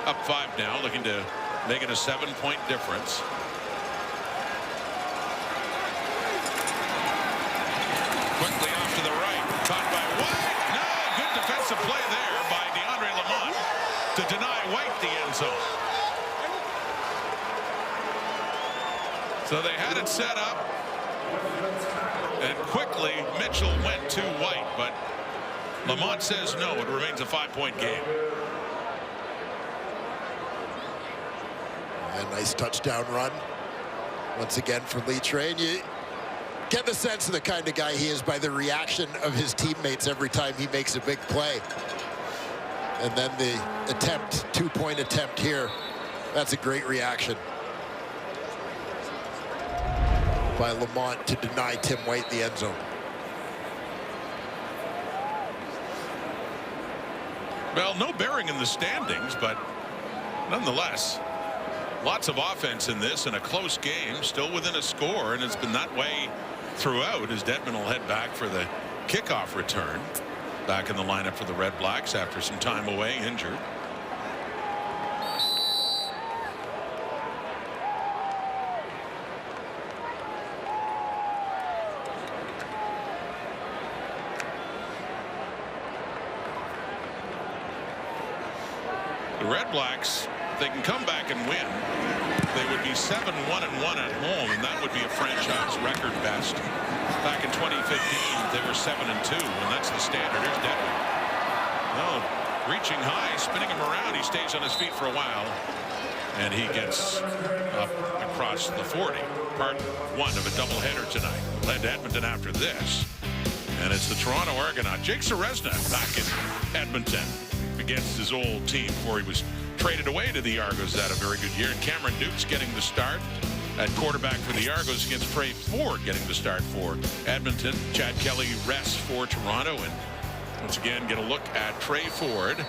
Up 5 now, looking to make it a 7-point difference. Quickly off to the right, caught by White. No, good defensive play there by DeAndre Lamont to deny White the end zone. So they had it set up, and quickly Mitchell went to White, but Lamont says no. It remains a 5-point game. A nice touchdown run once again for Litre, and you get the sense of the kind of guy he is by the reaction of his teammates every time he makes a big play. And then the attempt, 2-point attempt here, that's a great reaction by Lamont to deny Tim White the end zone. Well, no bearing in the standings, but nonetheless, lots of offense in this, and a close game, still within a score, and it's been that way throughout as Dedmon will head back for the kickoff return. Back in the lineup for the Red Blacks after some time away, injured. The Red Blacks, if they can come back and win, they would be 7-1-1 at home, and that would be a franchise record best. Back in 2015, they were 7-2, and that's the standard. Here's Dedmon. No, reaching high, spinning him around. He stays on his feet for a while, and he gets up across the 40. Part 1 of a doubleheader tonight. Led to Edmonton after this, and it's the Toronto Argonaut. Jake Seresna back in Edmonton against his old team before he was traded away to the Argos. Had a very good year. And Cameron Duke's getting the start at quarterback for the Argos against Trey Ford getting the start for Edmonton. Chad Kelly rests for Toronto. And once again, get a look at Trey Ford.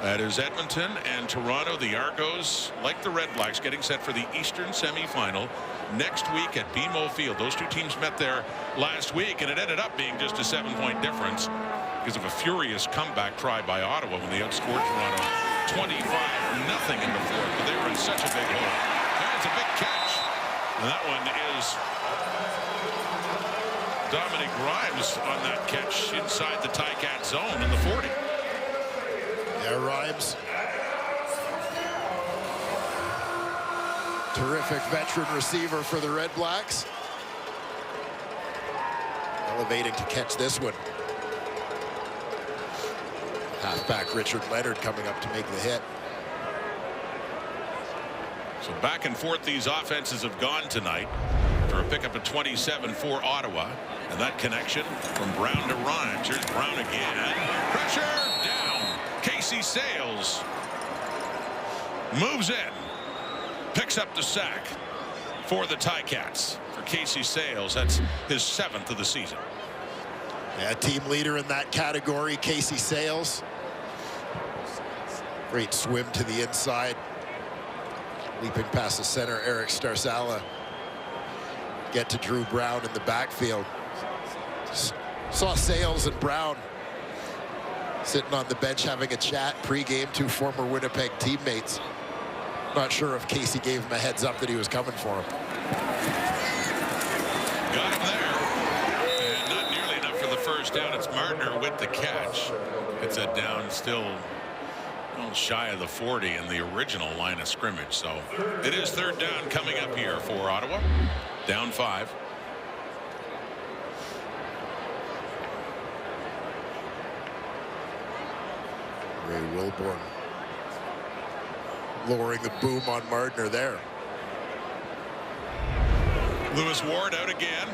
That is Edmonton and Toronto. The Argos, like the Red Blacks, getting set for the Eastern semifinal next week at BMO Field. Those two teams met there last week, and it ended up being just a 7-point difference because of a furious comeback try by Ottawa when they outscored Toronto 25-0 in the 4th. But they were in such a big hole. There's a big catch, and that one is Dominic Grimes on that catch inside the Ticat zone in the 40. Yeah, Grimes. Terrific veteran receiver for the Red Blacks. Elevating to catch this one. Halfback Richard Leonard coming up to make the hit. So back and forth these offenses have gone tonight for a pickup of 27 for Ottawa. And that connection from Brown to Rhymes. Here's Brown again. Pressure down. Casey Sales moves in. Picks up the sack for the Ticats. For Casey Sales, that's his 7th of the season. Yeah, team leader in that category, Casey Sales. Great swim to the inside. Leaping past the center, Eric Starsala. Get to Drew Brown in the backfield. Saw Sales and Brown sitting on the bench having a chat pregame, 2 former Winnipeg teammates. Not sure if Casey gave him a heads up that he was coming for him. Got him there. And not nearly enough for the first down. It's Martner with the catch. It's a down still a little shy of the 40 in the original line of scrimmage. So it is 3rd down coming up here for Ottawa. Down 5. Ray Wilborn lowering the boom on Martner there. Lewis Ward out again.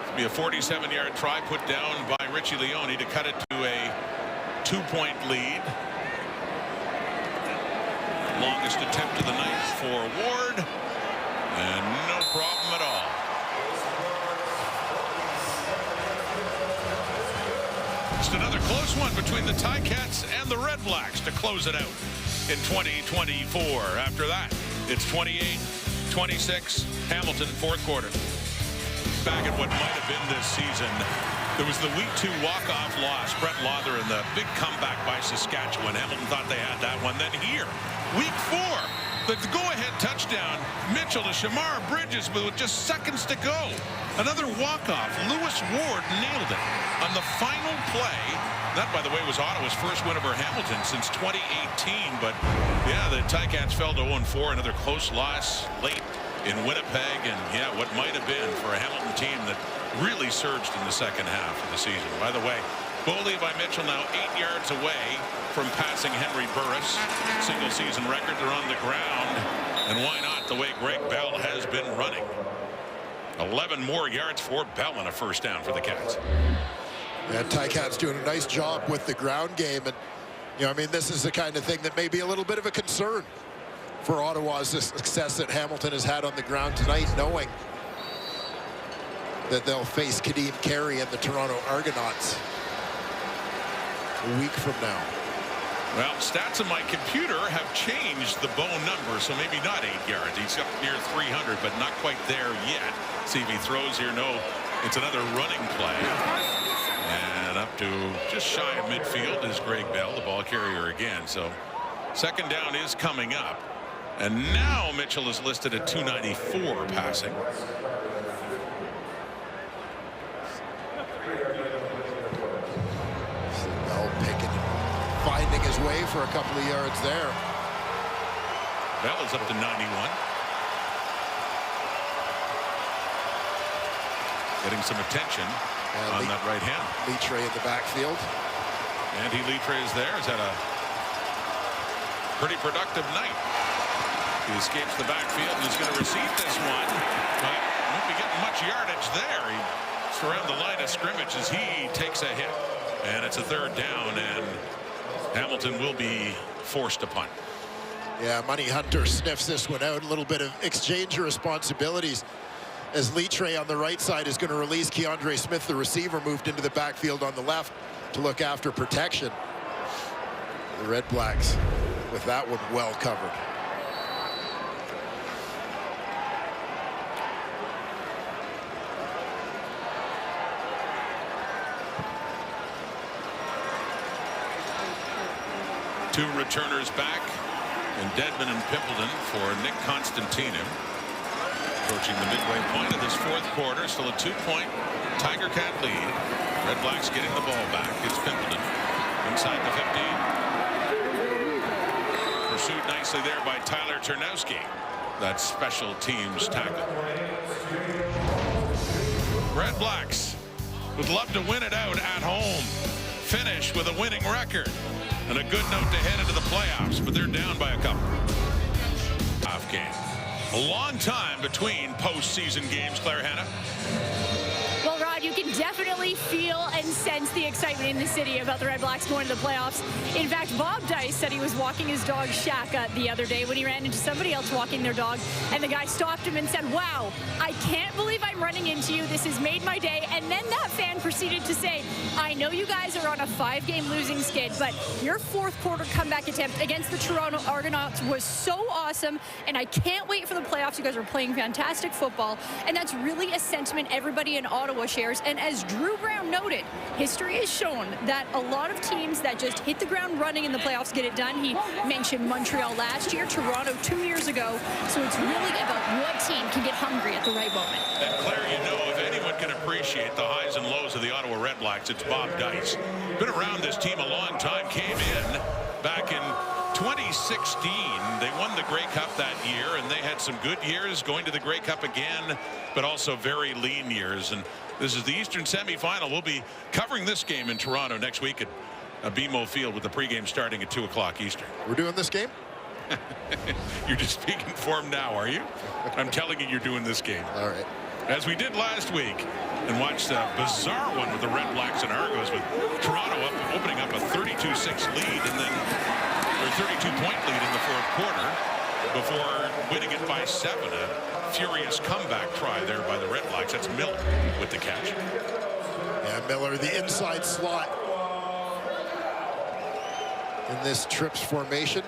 It'll be a 47-yard try put down by Richie Leone to cut it to a 2-point lead. Longest attempt of the night for Ward, and no problem at all. Just another close one between the Ticats and the Red Blacks to close it out in 2024. After that, it's 28-26, Hamilton, fourth quarter. Back at what might have been this season, there was the week 2 walk-off loss. Brett Lawther and the big comeback by Saskatchewan. Hamilton thought they had that one. Then here, week 4, the go-ahead touchdown. Mitchell to Shamar Bridges, but with just seconds to go. Another walk-off. Lewis Ward nailed it on the final play. That, by the way, was Ottawa's first win over Hamilton since 2018. But, yeah, the Ticats fell to 0-4. Another close loss late in Winnipeg. And, yeah, what might have been for a Hamilton team that really surged in the second half of the season. By the way, Boley by Mitchell now 8 yards away from passing Henry Burris. Single season record. They're on the ground. And why not the way Greg Bell has been running. 11 more yards for Bell and a first down for the Cats. And Ticats doing a nice job with the ground game. And, you know, I mean, this is the kind of thing that may be a little bit of a concern for Ottawa's success that Hamilton has had on the ground tonight, knowing that they'll face Kadeem Carey and the Toronto Argonauts a week from now. Well, stats on my computer have changed the bone number, so maybe not 8 yards. He's up near 300, but not quite there yet. See if he throws here. No, it's another running play. And up to just shy of midfield is Greg Bell, the ball carrier again. So second down is coming up. And now Mitchell is listed at 294 passing. Bell picking, finding his way for a couple of yards there. Bell is up to 91. Getting some attention on that right hand. Litre in the backfield. Andy Litre is there. He's had a pretty productive night. He escapes the backfield and is going to receive this one. But won't be getting much yardage there. He's around the line of scrimmage as he takes a hit. And it's a third down, and Hamilton will be forced to punt. Yeah, Money Hunter sniffs this one out. A little bit of exchange of responsibilities as Litre on the right side is going to release Keandre Smith, the receiver, moved into the backfield on the left to look after protection. The Red Blacks with that one well covered. Two returners back, and Dedman and Pimpleton for Nick Constantino. Approaching the midway point of this fourth quarter, still a 2-point Tiger Cat lead. Red Blacks getting the ball back. It's Pimpleton inside the 15. Pursued nicely there by Tyler Ternowski. That special teams tackle. Red Blacks would love to win it out at home. Finish with a winning record. And a good note to head into the playoffs, but they're down by a couple. Half game. A long time between postseason games, Claire Hanna. Well, Rod, you can definitely feel and sense the excitement in the city about the Red Blacks going to the playoffs. In fact, Bob Dice said he was walking his dog Shaka the other day when he ran into somebody else walking their dog, and the guy stopped him and said, "Wow, I can't believe I'm running into you. This has made my day." And then that fan proceeded to say, "I know you guys are on a 5-game losing skid, but your fourth quarter comeback attempt against the Toronto Argonauts was so awesome, and I can't wait for the playoffs. You guys are playing fantastic football." And that's really a sentiment everybody in Ottawa shares. And as Drew Brown noted, history has shown that a lot of teams that just hit the ground running in the playoffs get it done. He mentioned Montreal last year, Toronto 2 years ago. So it's really about what team can get hungry at the right moment. And Claire, you know, if anyone can appreciate the highs and lows of the Ottawa Red Blacks, it's Bob Dice. Been around this team a long time, came in back in 2016. They won the Grey Cup that year, and they had some good years going to the Grey Cup again, but also very lean years. And this is the Eastern semifinal. We'll be covering this game in Toronto next week at BMO Field with the pregame starting at 2 o'clock Eastern. We're doing this game? You're just speaking form now, are you? I'm telling you, you're doing this game. All right. As we did last week, and watched a bizarre one with the Red Blacks and Argos, with Toronto opening up a 32-6 lead, and then or 32-point lead in the fourth quarter before winning it by 7. A furious comeback try there by the Red Blacks. That's Miller with the catch. Yeah, Miller, the inside slot in this trips formation.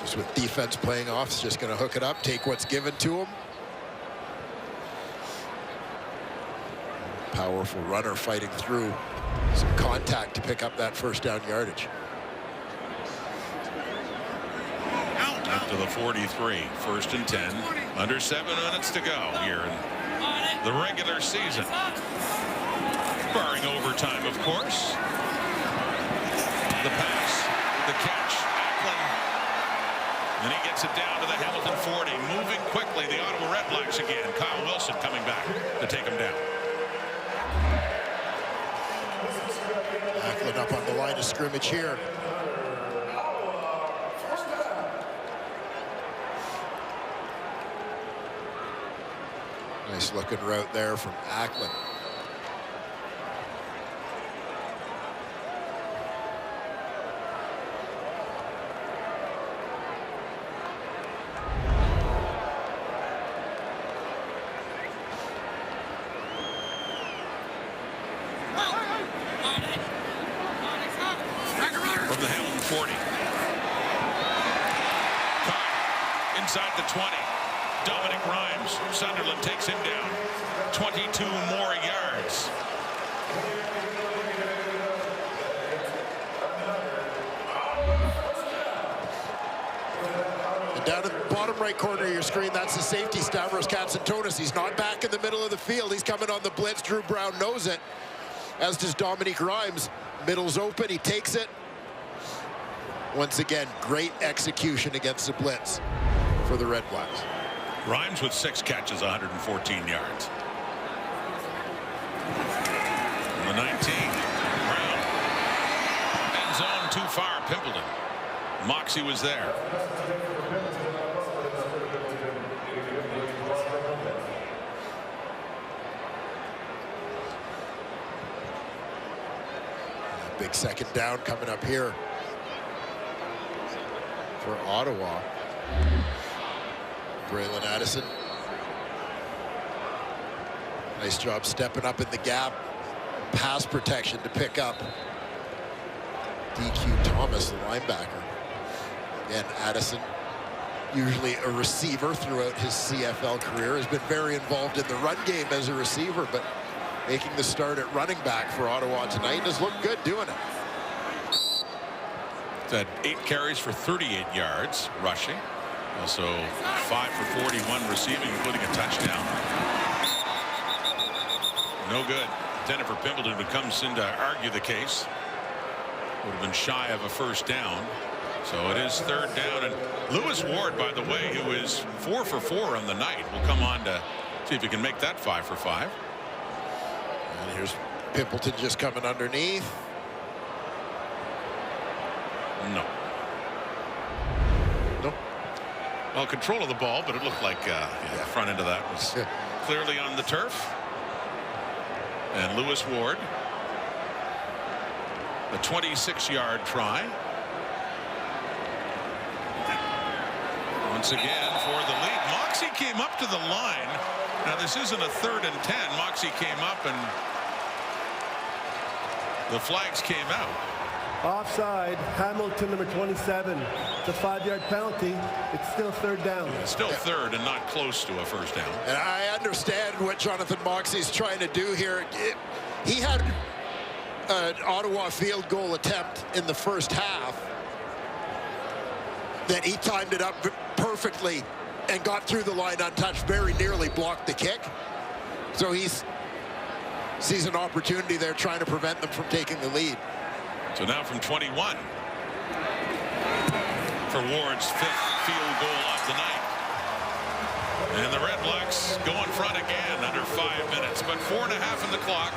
Just with defense playing off, he's just going to hook it up, take what's given to him. Powerful runner fighting through some contact to pick up that first down yardage. Up to the 43, 1st and 10. Under 7 minutes to go here in the regular season. Barring overtime, of course. The pass, the catch, Ackland. And he gets it down to the Hamilton 40. Moving quickly, the Ottawa REDBLACKS again. Kyle Wilson coming back to take him down. Ackland up on the line of scrimmage here. Nice looking route there from Ackland. From the Hamilton 40. Caught inside the 20. Dominic Rhymes. Sunderland takes him down. 22 more yards. And down in the bottom right corner of your screen, that's the safety, Stavros Katsantonis. He's not back in the middle of the field. He's coming on the blitz. Drew Brown knows it, as does Dominic Rhymes. Middle's open. He takes it. Once again, great execution against the blitz for the Red Blacks. Rhymes with 6 catches, 114 yards. On the 19, Brown. End zone too far, Pimpleton. Moxie was there. Big second down coming up here for Ottawa. Braylon Addison. Nice job stepping up in the gap. Pass protection to pick up DQ Thomas, the linebacker. Again, Addison, usually a receiver throughout his CFL career, has been very involved in the run game as a receiver, but making the start at running back for Ottawa tonight has looked good doing it. He's had 8 carries for 38 yards rushing. Also 5 for 41 receiving, including a touchdown. No good. Jennifer Pimpleton, who comes in to argue the case, would have been shy of a first down. So it is 3rd down. And Lewis Ward, by the way, who is 4 for 4 on the night, will come on to see if he can make that 5 for 5. And here's Pimpleton just coming underneath. No. Nope. Well, control of the ball, but it looked like the front end of that was clearly on the turf. And Lewis Ward, a 26-yard try. Once again for the lead. Moxie came up to the line. Now this isn't a 3rd and 10. Moxie came up and the flags came out. Offside, Hamilton, number 27. It's a 5-yard penalty. It's still 3rd down. It's still 3rd and not close to a first down. And I understand what Jonathan Moxie's trying to do here. He had an Ottawa field goal attempt in the first half that he timed it up perfectly and got through the line untouched, very nearly blocked the kick. So he sees an opportunity there trying to prevent them from taking the lead. So now from 21 for Ward's 5th field goal of the night. And the Red Blacks go in front again under 5 minutes, but 4.5 in the clock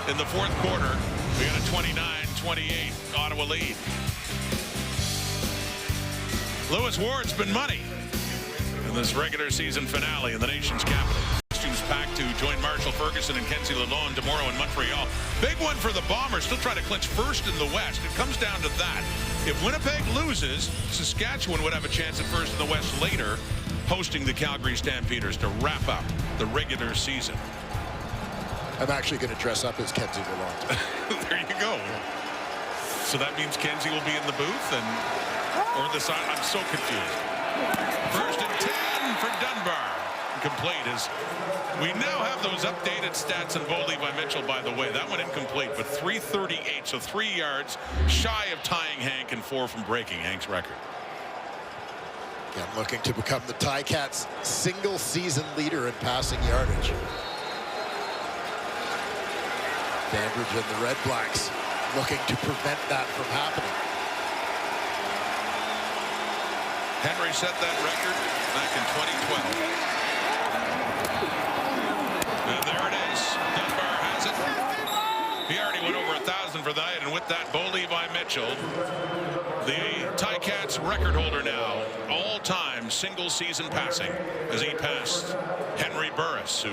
in the fourth quarter. We got a 29-28 Ottawa lead. Lewis Ward's been money in this regular season finale in the nation's capital. Costumes packed to join Marshall Ferguson and Kenzie Lalonde tomorrow in Montreal. Big one for the Bombers, still trying to clinch first in the West. It comes down to that. If Winnipeg loses, Saskatchewan would have a chance at first in the West later, hosting the Calgary Stampeders to wrap up the regular season. I'm actually going to dress up as Kenzie Lalonde. There you go. So that means Kenzie will be in the booth or the side. I'm so confused. First and 10 for Dunbar. Complete as we now have those updated stats on Bo Levi Mitchell, by the way. That one incomplete, but 338, so 3 yards shy of tying Hank and 4 from breaking Hank's record. Again, looking to become the Ticats' single-season leader in passing yardage. Dandridge and the Red Blacks looking to prevent that from happening. Henry set that record back in 2012. And there it is. Dunbar has it. He already went over 1,000 for the night, and with that, Bo Levi Mitchell, the Ticats record holder now, all-time single-season passing, as he passed Henry Burris, who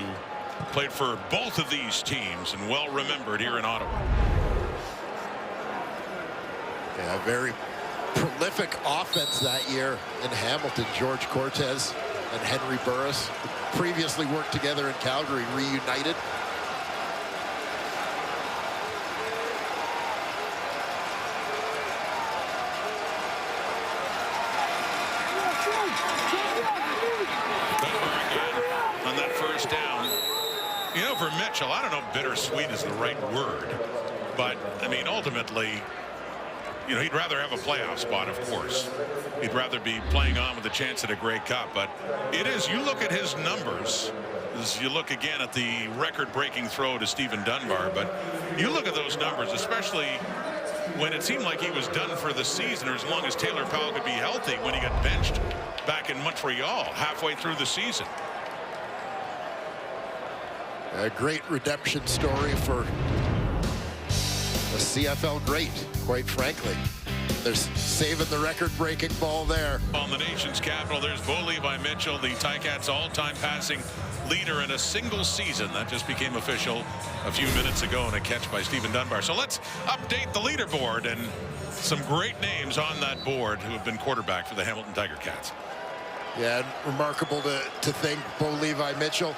played for both of these teams and well remembered here in Ottawa. Yeah, very prolific offense that year in Hamilton. George Cortez and Henry Burris previously worked together in Calgary, reunited. On that first down. You know, for Mitchell, I don't know if bittersweet is the right word, but I mean, ultimately, you know, he'd rather have a playoff spot, of course. He'd rather be playing on with a chance at a Grey Cup, but it is, you look at his numbers, as you look again at the record-breaking throw to Stephen Dunbar, but you look at those numbers, especially when it seemed like he was done for the season, or as long as Taylor Powell could be healthy, when he got benched back in Montreal halfway through the season. A great redemption story for a CFL great, quite frankly. They're saving the record-breaking ball there. On the nation's capital, there's Bo Levi Mitchell, the Ticats' all-time passing leader in a single season. That just became official a few minutes ago in a catch by Stephen Dunbar. So let's update the leaderboard, and some great names on that board who have been quarterback for the Hamilton Tiger Cats. Yeah, and remarkable to think Bo Levi Mitchell.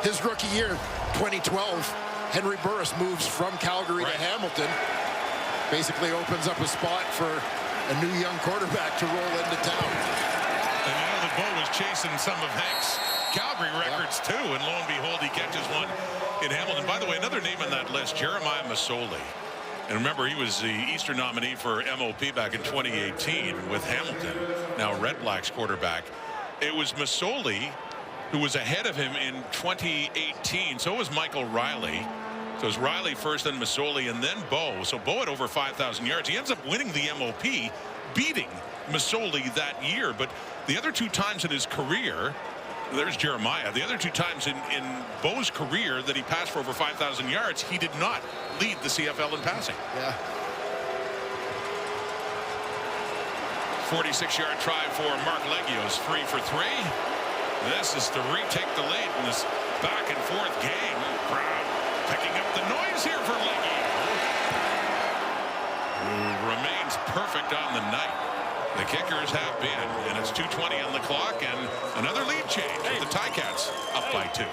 His rookie year, 2012, Henry Burris moves from Calgary to Hamilton. Basically opens up a spot for a new young quarterback to roll into town. And you know, the Bo was chasing some of Hank's Calgary records too, and lo and behold, he catches one in Hamilton. By the way, another name on that list, Jeremiah Masoli. And remember, he was the Eastern nominee for MOP back in 2018 with Hamilton, now Red Blacks quarterback. It was Masoli who was ahead of him in 2018. So was Michael Riley. So it was Riley first, then Masoli, and then Bo. So Bo had over 5,000 yards. He ends up winning the MOP, beating Masoli that year. But the other 2 times in his career, there's Jeremiah. The other 2 times in Bo's career that he passed for over 5,000 yards, he did not lead the CFL in passing. Yeah. 46-yard try for Mark Legios, 3 for 3. This is to retake the lead in this back and forth game. Crowd picking up the noise here for Leggy, who remains perfect on the night. The Kickers have been, and it's 2:20 on the clock, and another lead change with the Ticats up by 2.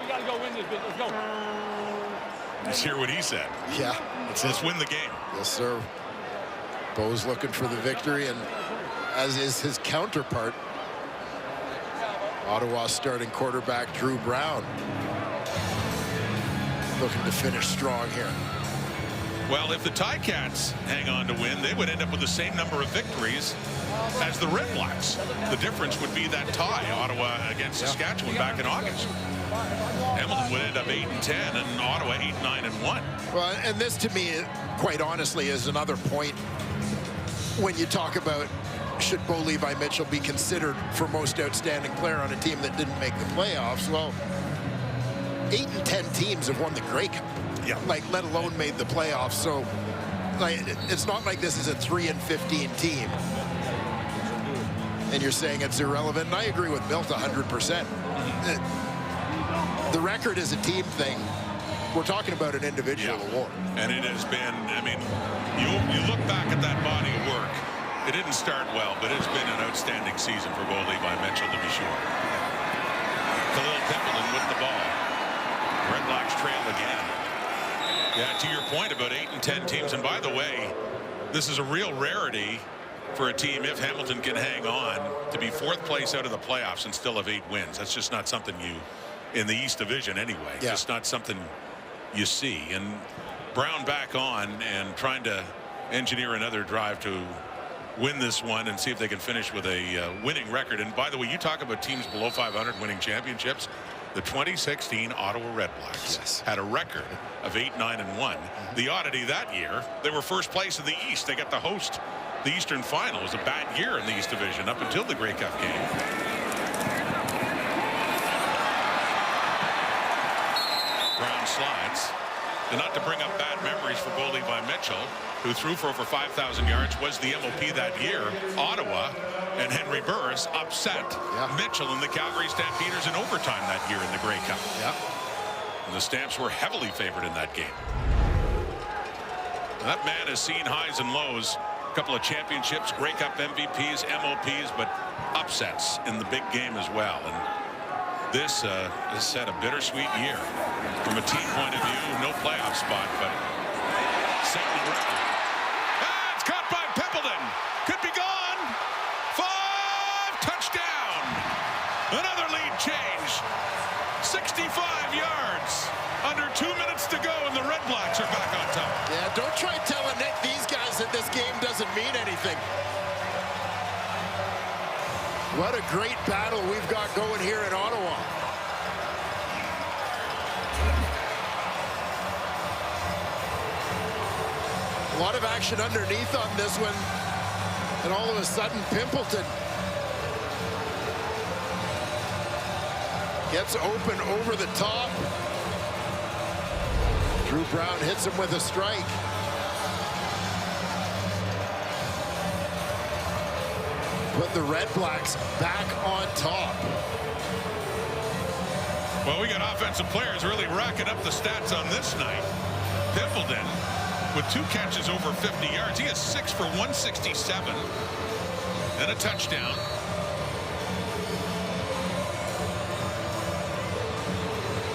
We gotta go win this bit. Let's go. Let's hear what he said. Yeah. Let's win the game. Yes, sir. Bo's looking for the victory, and as is his counterpart, Ottawa starting quarterback Drew Brown, looking to finish strong here. Well, if the Ticats hang on to win, they would end up with the same number of victories as the Red Blacks. The difference would be that tie, Ottawa against Saskatchewan back in August. Hamilton would end up 8-10, and Ottawa 8-9-1. Well, and this to me, quite honestly, is another point when you talk about should Bo Levi Mitchell be considered for most outstanding player on a team that didn't make the playoffs. Well, 8 and 10 teams have won the Grey Cup. Yeah. Like, let alone made the playoffs. So, like, it's not like this is a 3-15 team. and you're saying it's irrelevant. And I agree with Milt 100%. The record is a team thing. We're talking about an individual award. And it has been, I mean, you look back at that body of work. It didn't start well, but it's been an outstanding season for goal Levi Mitchell, to be sure. Khalil Pimpleton with the ball. Red Blacks trail again. Yeah, to your point about 8 and 10 teams, and by the way, this is a real rarity for a team, if Hamilton can hang on, to be 4th place out of the playoffs and still have 8 wins. That's just not something you, in the East Division anyway, just not something you see. And Brown back on and trying to engineer another drive to win this one and see if they can finish with a winning record. And by the way, you talk about teams below 500 winning championships. The 2016 Ottawa REDBLACKS had a record of 8-9-1. The oddity that year, they were 1st place in the East. They got to host the Eastern Final. It was a bad year in the East Division up until the Grey Cup game. Brown slides. And not to bring up bad memories for goal Levi Mitchell, who threw for over 5,000 yards, was the MOP that year. Ottawa and Henry Burris upset Mitchell and the Calgary Stampeders in overtime that year in the Grey Cup. And the Stamps were heavily favored in that game. That man has seen highs and lows. A couple of championships, Grey Cup MVPs, MOPs, but upsets in the big game as well. And this has set a bittersweet year. From a team point of view, no playoff spot, but second record. It's caught by Pimpleton. Could be gone. 5, touchdown. Another lead change. 65 yards. Under 2 minutes to go, and the Red Blacks are back on top. Yeah, don't try telling these guys that this game doesn't mean anything. What a great battle we've got going here in Ottawa. A lot of action underneath on this one, and all of a sudden Pimpleton gets open over the top. Drew Brown hits him with a strike. Put the Red Blacks back on top. Well, we got offensive players really racking up the stats on this night. Pimpleton with 2 catches over 50 yards. He has 6 for 167 and a touchdown.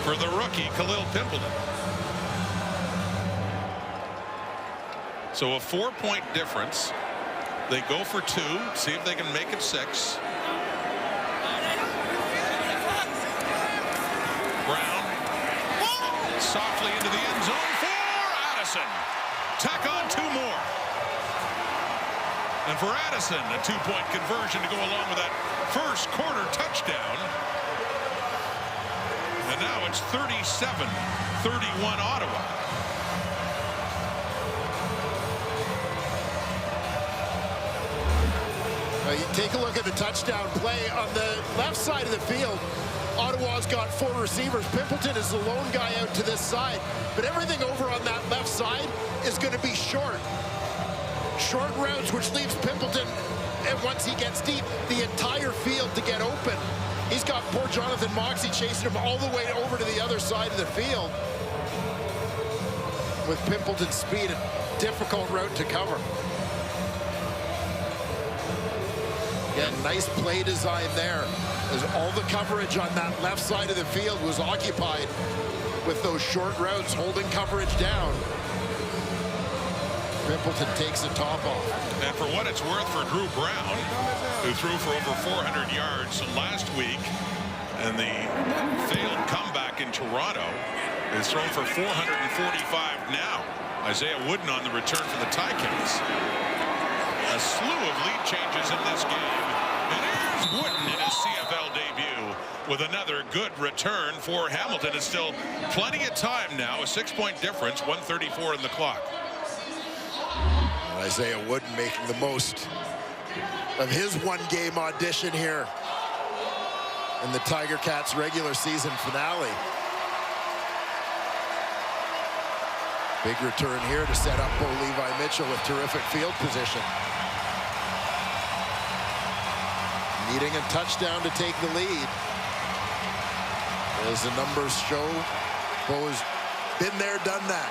For the rookie, Khalil Pimpleton. So a 4-point difference. They go for 2, see if they can make it 6. Brown softly into the end zone for Addison. Tack on 2 more. And for Addison, a 2-point conversion to go along with that first quarter touchdown. And now it's 37-31 Ottawa. You take a look at the touchdown play on the left side of the field. Ottawa's got 4 receivers. Pimpleton is the lone guy out to this side, but everything over on that left side is going to be short routes, which leaves Pimpleton, and once he gets deep, the entire field to get open. He's got poor Jonathan Moxey chasing him all the way over to the other side of the field. With Pimpleton's speed, a difficult route to cover. Yeah, nice play design there, as all the coverage on that left side of the field was occupied with those short routes, holding coverage down. Pimpleton takes the top off. And for what it's worth for Drew Brown, who threw for over 400 yards last week, and the failed comeback in Toronto, is thrown for 445 now. Isaiah Wooden on the return for the Ticats. A slew of lead changes in this game. And here's Wooden in his CFL debut with another good return for Hamilton. It's still plenty of time now. A 6-point difference, 1:34 in the clock. Isaiah Wooden making the most of his 1-game audition here in the Tiger Cats regular season finale. Big return here to set up Bo Levi Mitchell with terrific field position. Needing a touchdown to take the lead. As the numbers show, Bo's been there, done that.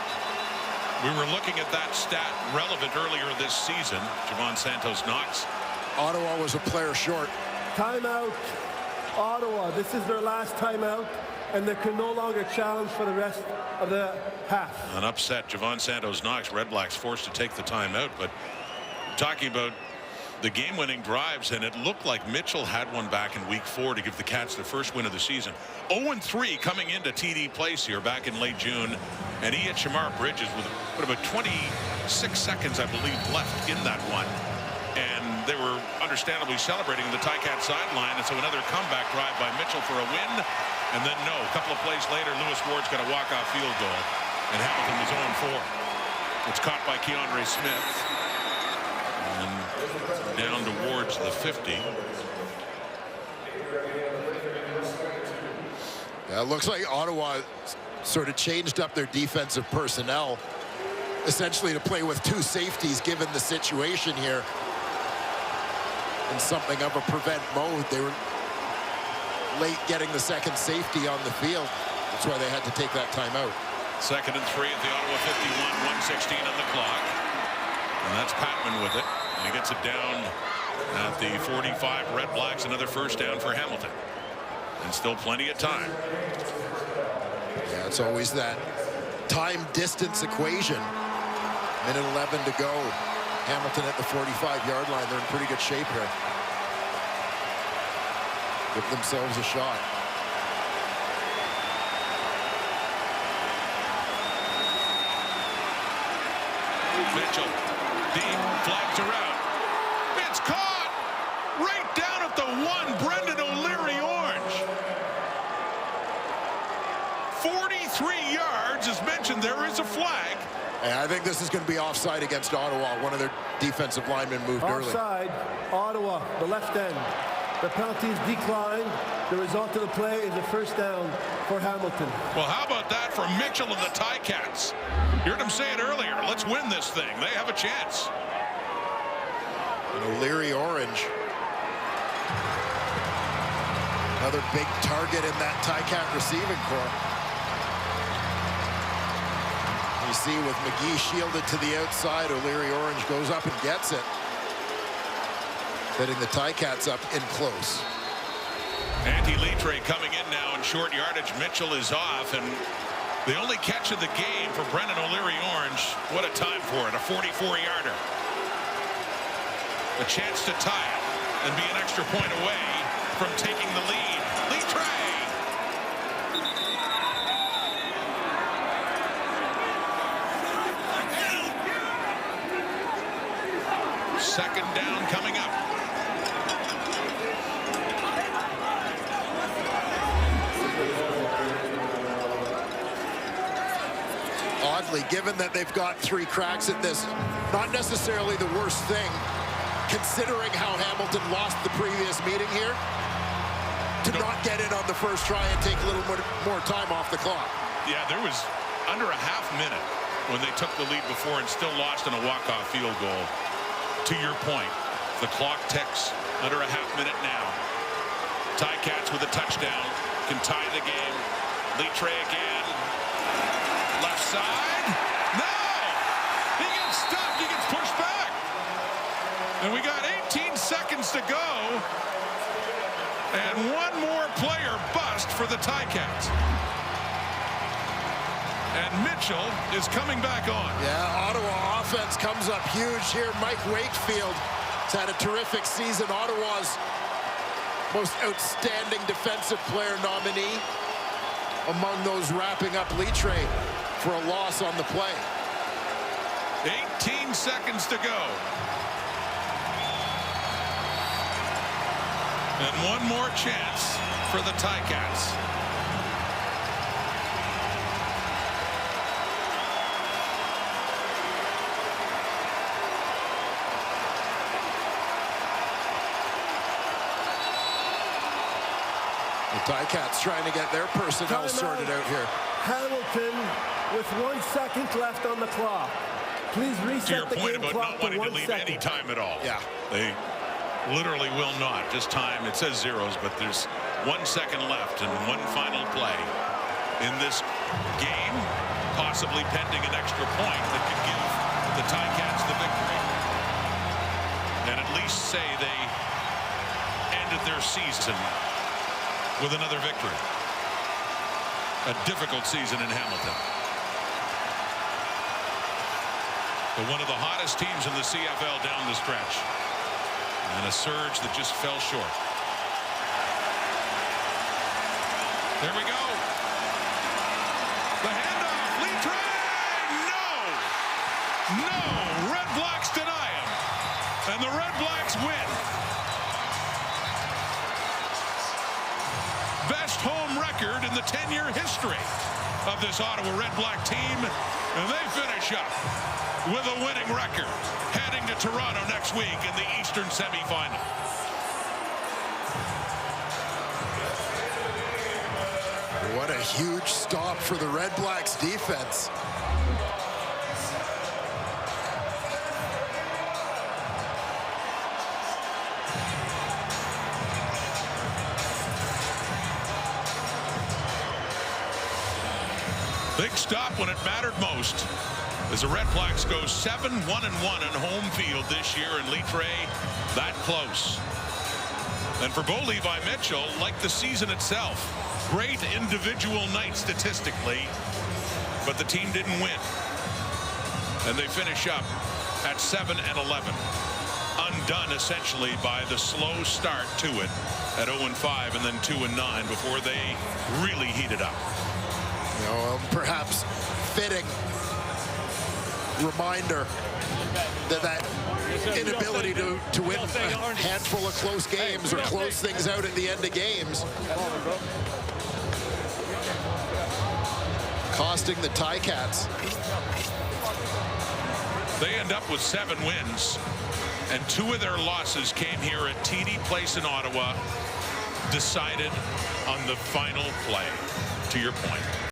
We were looking at that stat relevant earlier this season. Javon Santos-Knox. Ottawa was a player short. Timeout, Ottawa. This is their last timeout, and they can no longer challenge for the rest of the half. An upset Javon Santos-Knox. Red Blacks forced to take the timeout, but talking about the game-winning drives, and it looked like Mitchell had one back in week 4 to give the Cats the first win of the season. 0-3 coming into TD Place here back in late June, and he hit Shamar Bridges with about 26 seconds, I believe, left in that one. And they were understandably celebrating the Ticats sideline, and so another comeback drive by Mitchell for a win. And then no, a couple of plays later, Lewis Ward's got a walk-off field goal, and Hamilton was 0-4. It's caught by Keandre Smith. And down towards the 50. Yeah, it looks like Ottawa sort of changed up their defensive personnel, essentially to play with 2 safeties given the situation here. In something of a prevent mode. They were late getting the second safety on the field. That's why they had to take that timeout. 2nd and 3 at the Ottawa 51, 1:16 on the clock. And that's Patman with it. And he gets it down at the 45. Red Blacks, another first down for Hamilton. And still plenty of time. Yeah, it's always that time-distance equation. Minute 11 to go. Hamilton at the 45-yard line. They're in pretty good shape here. Give themselves a shot. Mitchell, deep, flags are out. It's caught right down at the 1. Brendan O'Leary Orange. 43 yards. As mentioned, there is a flag. And I think this is going to be offside against Ottawa. One of their defensive linemen moved early. Offside, Ottawa, the left end. The penalty is declined. The result of the play is a first down for Hamilton. Well, how about that from Mitchell and the Ticats? You heard him say it earlier. Let's win this thing. They have a chance. And O'Leary Orange. Another big target in that Ticat receiving corps. You see with McGee shielded to the outside, O'Leary Orange goes up and gets it. Setting the Ticats up in close. Antti Litre coming in now in short yardage. Mitchell is off, and the only catch of the game for Brendan O'Leary Orange. What a time for it, a 44-yarder. A chance to tie it and be an extra point away from taking the lead. Litre! Second down coming up. Oddly, given that they've got 3 cracks at this, not necessarily the worst thing, considering how Hamilton lost the previous meeting here, to not get in on the first try and take a little more time off the clock. Yeah, there was under a half minute when they took the lead before and still lost on a walk-off field goal. To your point, the clock ticks. Under a half minute now. Ticats with a touchdown can tie the game. Litre again. Left side. No! He gets stuck. He gets pushed back. And we got 18 seconds to go. And one more player bust for the Ticats. And Mitchell is coming back on. Yeah, Ottawa offense comes up huge here. Mike Wakefield has had a terrific season. Ottawa's most outstanding defensive player nominee among those wrapping up Litre for a loss on the play. 18 seconds to go. And one more chance for the Ticats. The Ticats trying to get their personnel sorted out here. Hamilton with 1 second left on the clock. Please reset the game clock to 1 second. To your point about not wanting to leave any time at all. Yeah. They Literally will not. Just time. It says zeros, but there's 1 second left and one final play in this game, possibly pending an extra point that could give the Ticats the victory. And at least say they ended their season with another victory. A difficult season in Hamilton. But one of the hottest teams in the CFL down the stretch. And a surge that just fell short. There we go. The handoff. Lee Trey. No. Red Blacks deny him. And the Red Blacks win. Best home record in the 10-year history of this Ottawa Red Black team. And they finish up with a winning record, heading to Toronto next week in the Eastern semifinal. What a huge stop for the Red Blacks defense. Big stop when it mattered most, as the Red Blacks go 7-1-1 on home field this year, and Lee Trey that close. And for Bo Levi Mitchell, like the season itself, great individual night statistically, but the team didn't win. And they finish up at 7-11, undone essentially by the slow start to it at 0-5 and then 2-9 before they really heated up. You know, perhaps fitting reminder that inability to win a handful of close games or close things out at the end of games costing the Ticats. They end up with 7 wins, and 2 of their losses came here at TD Place in Ottawa, decided on the final play, to your point.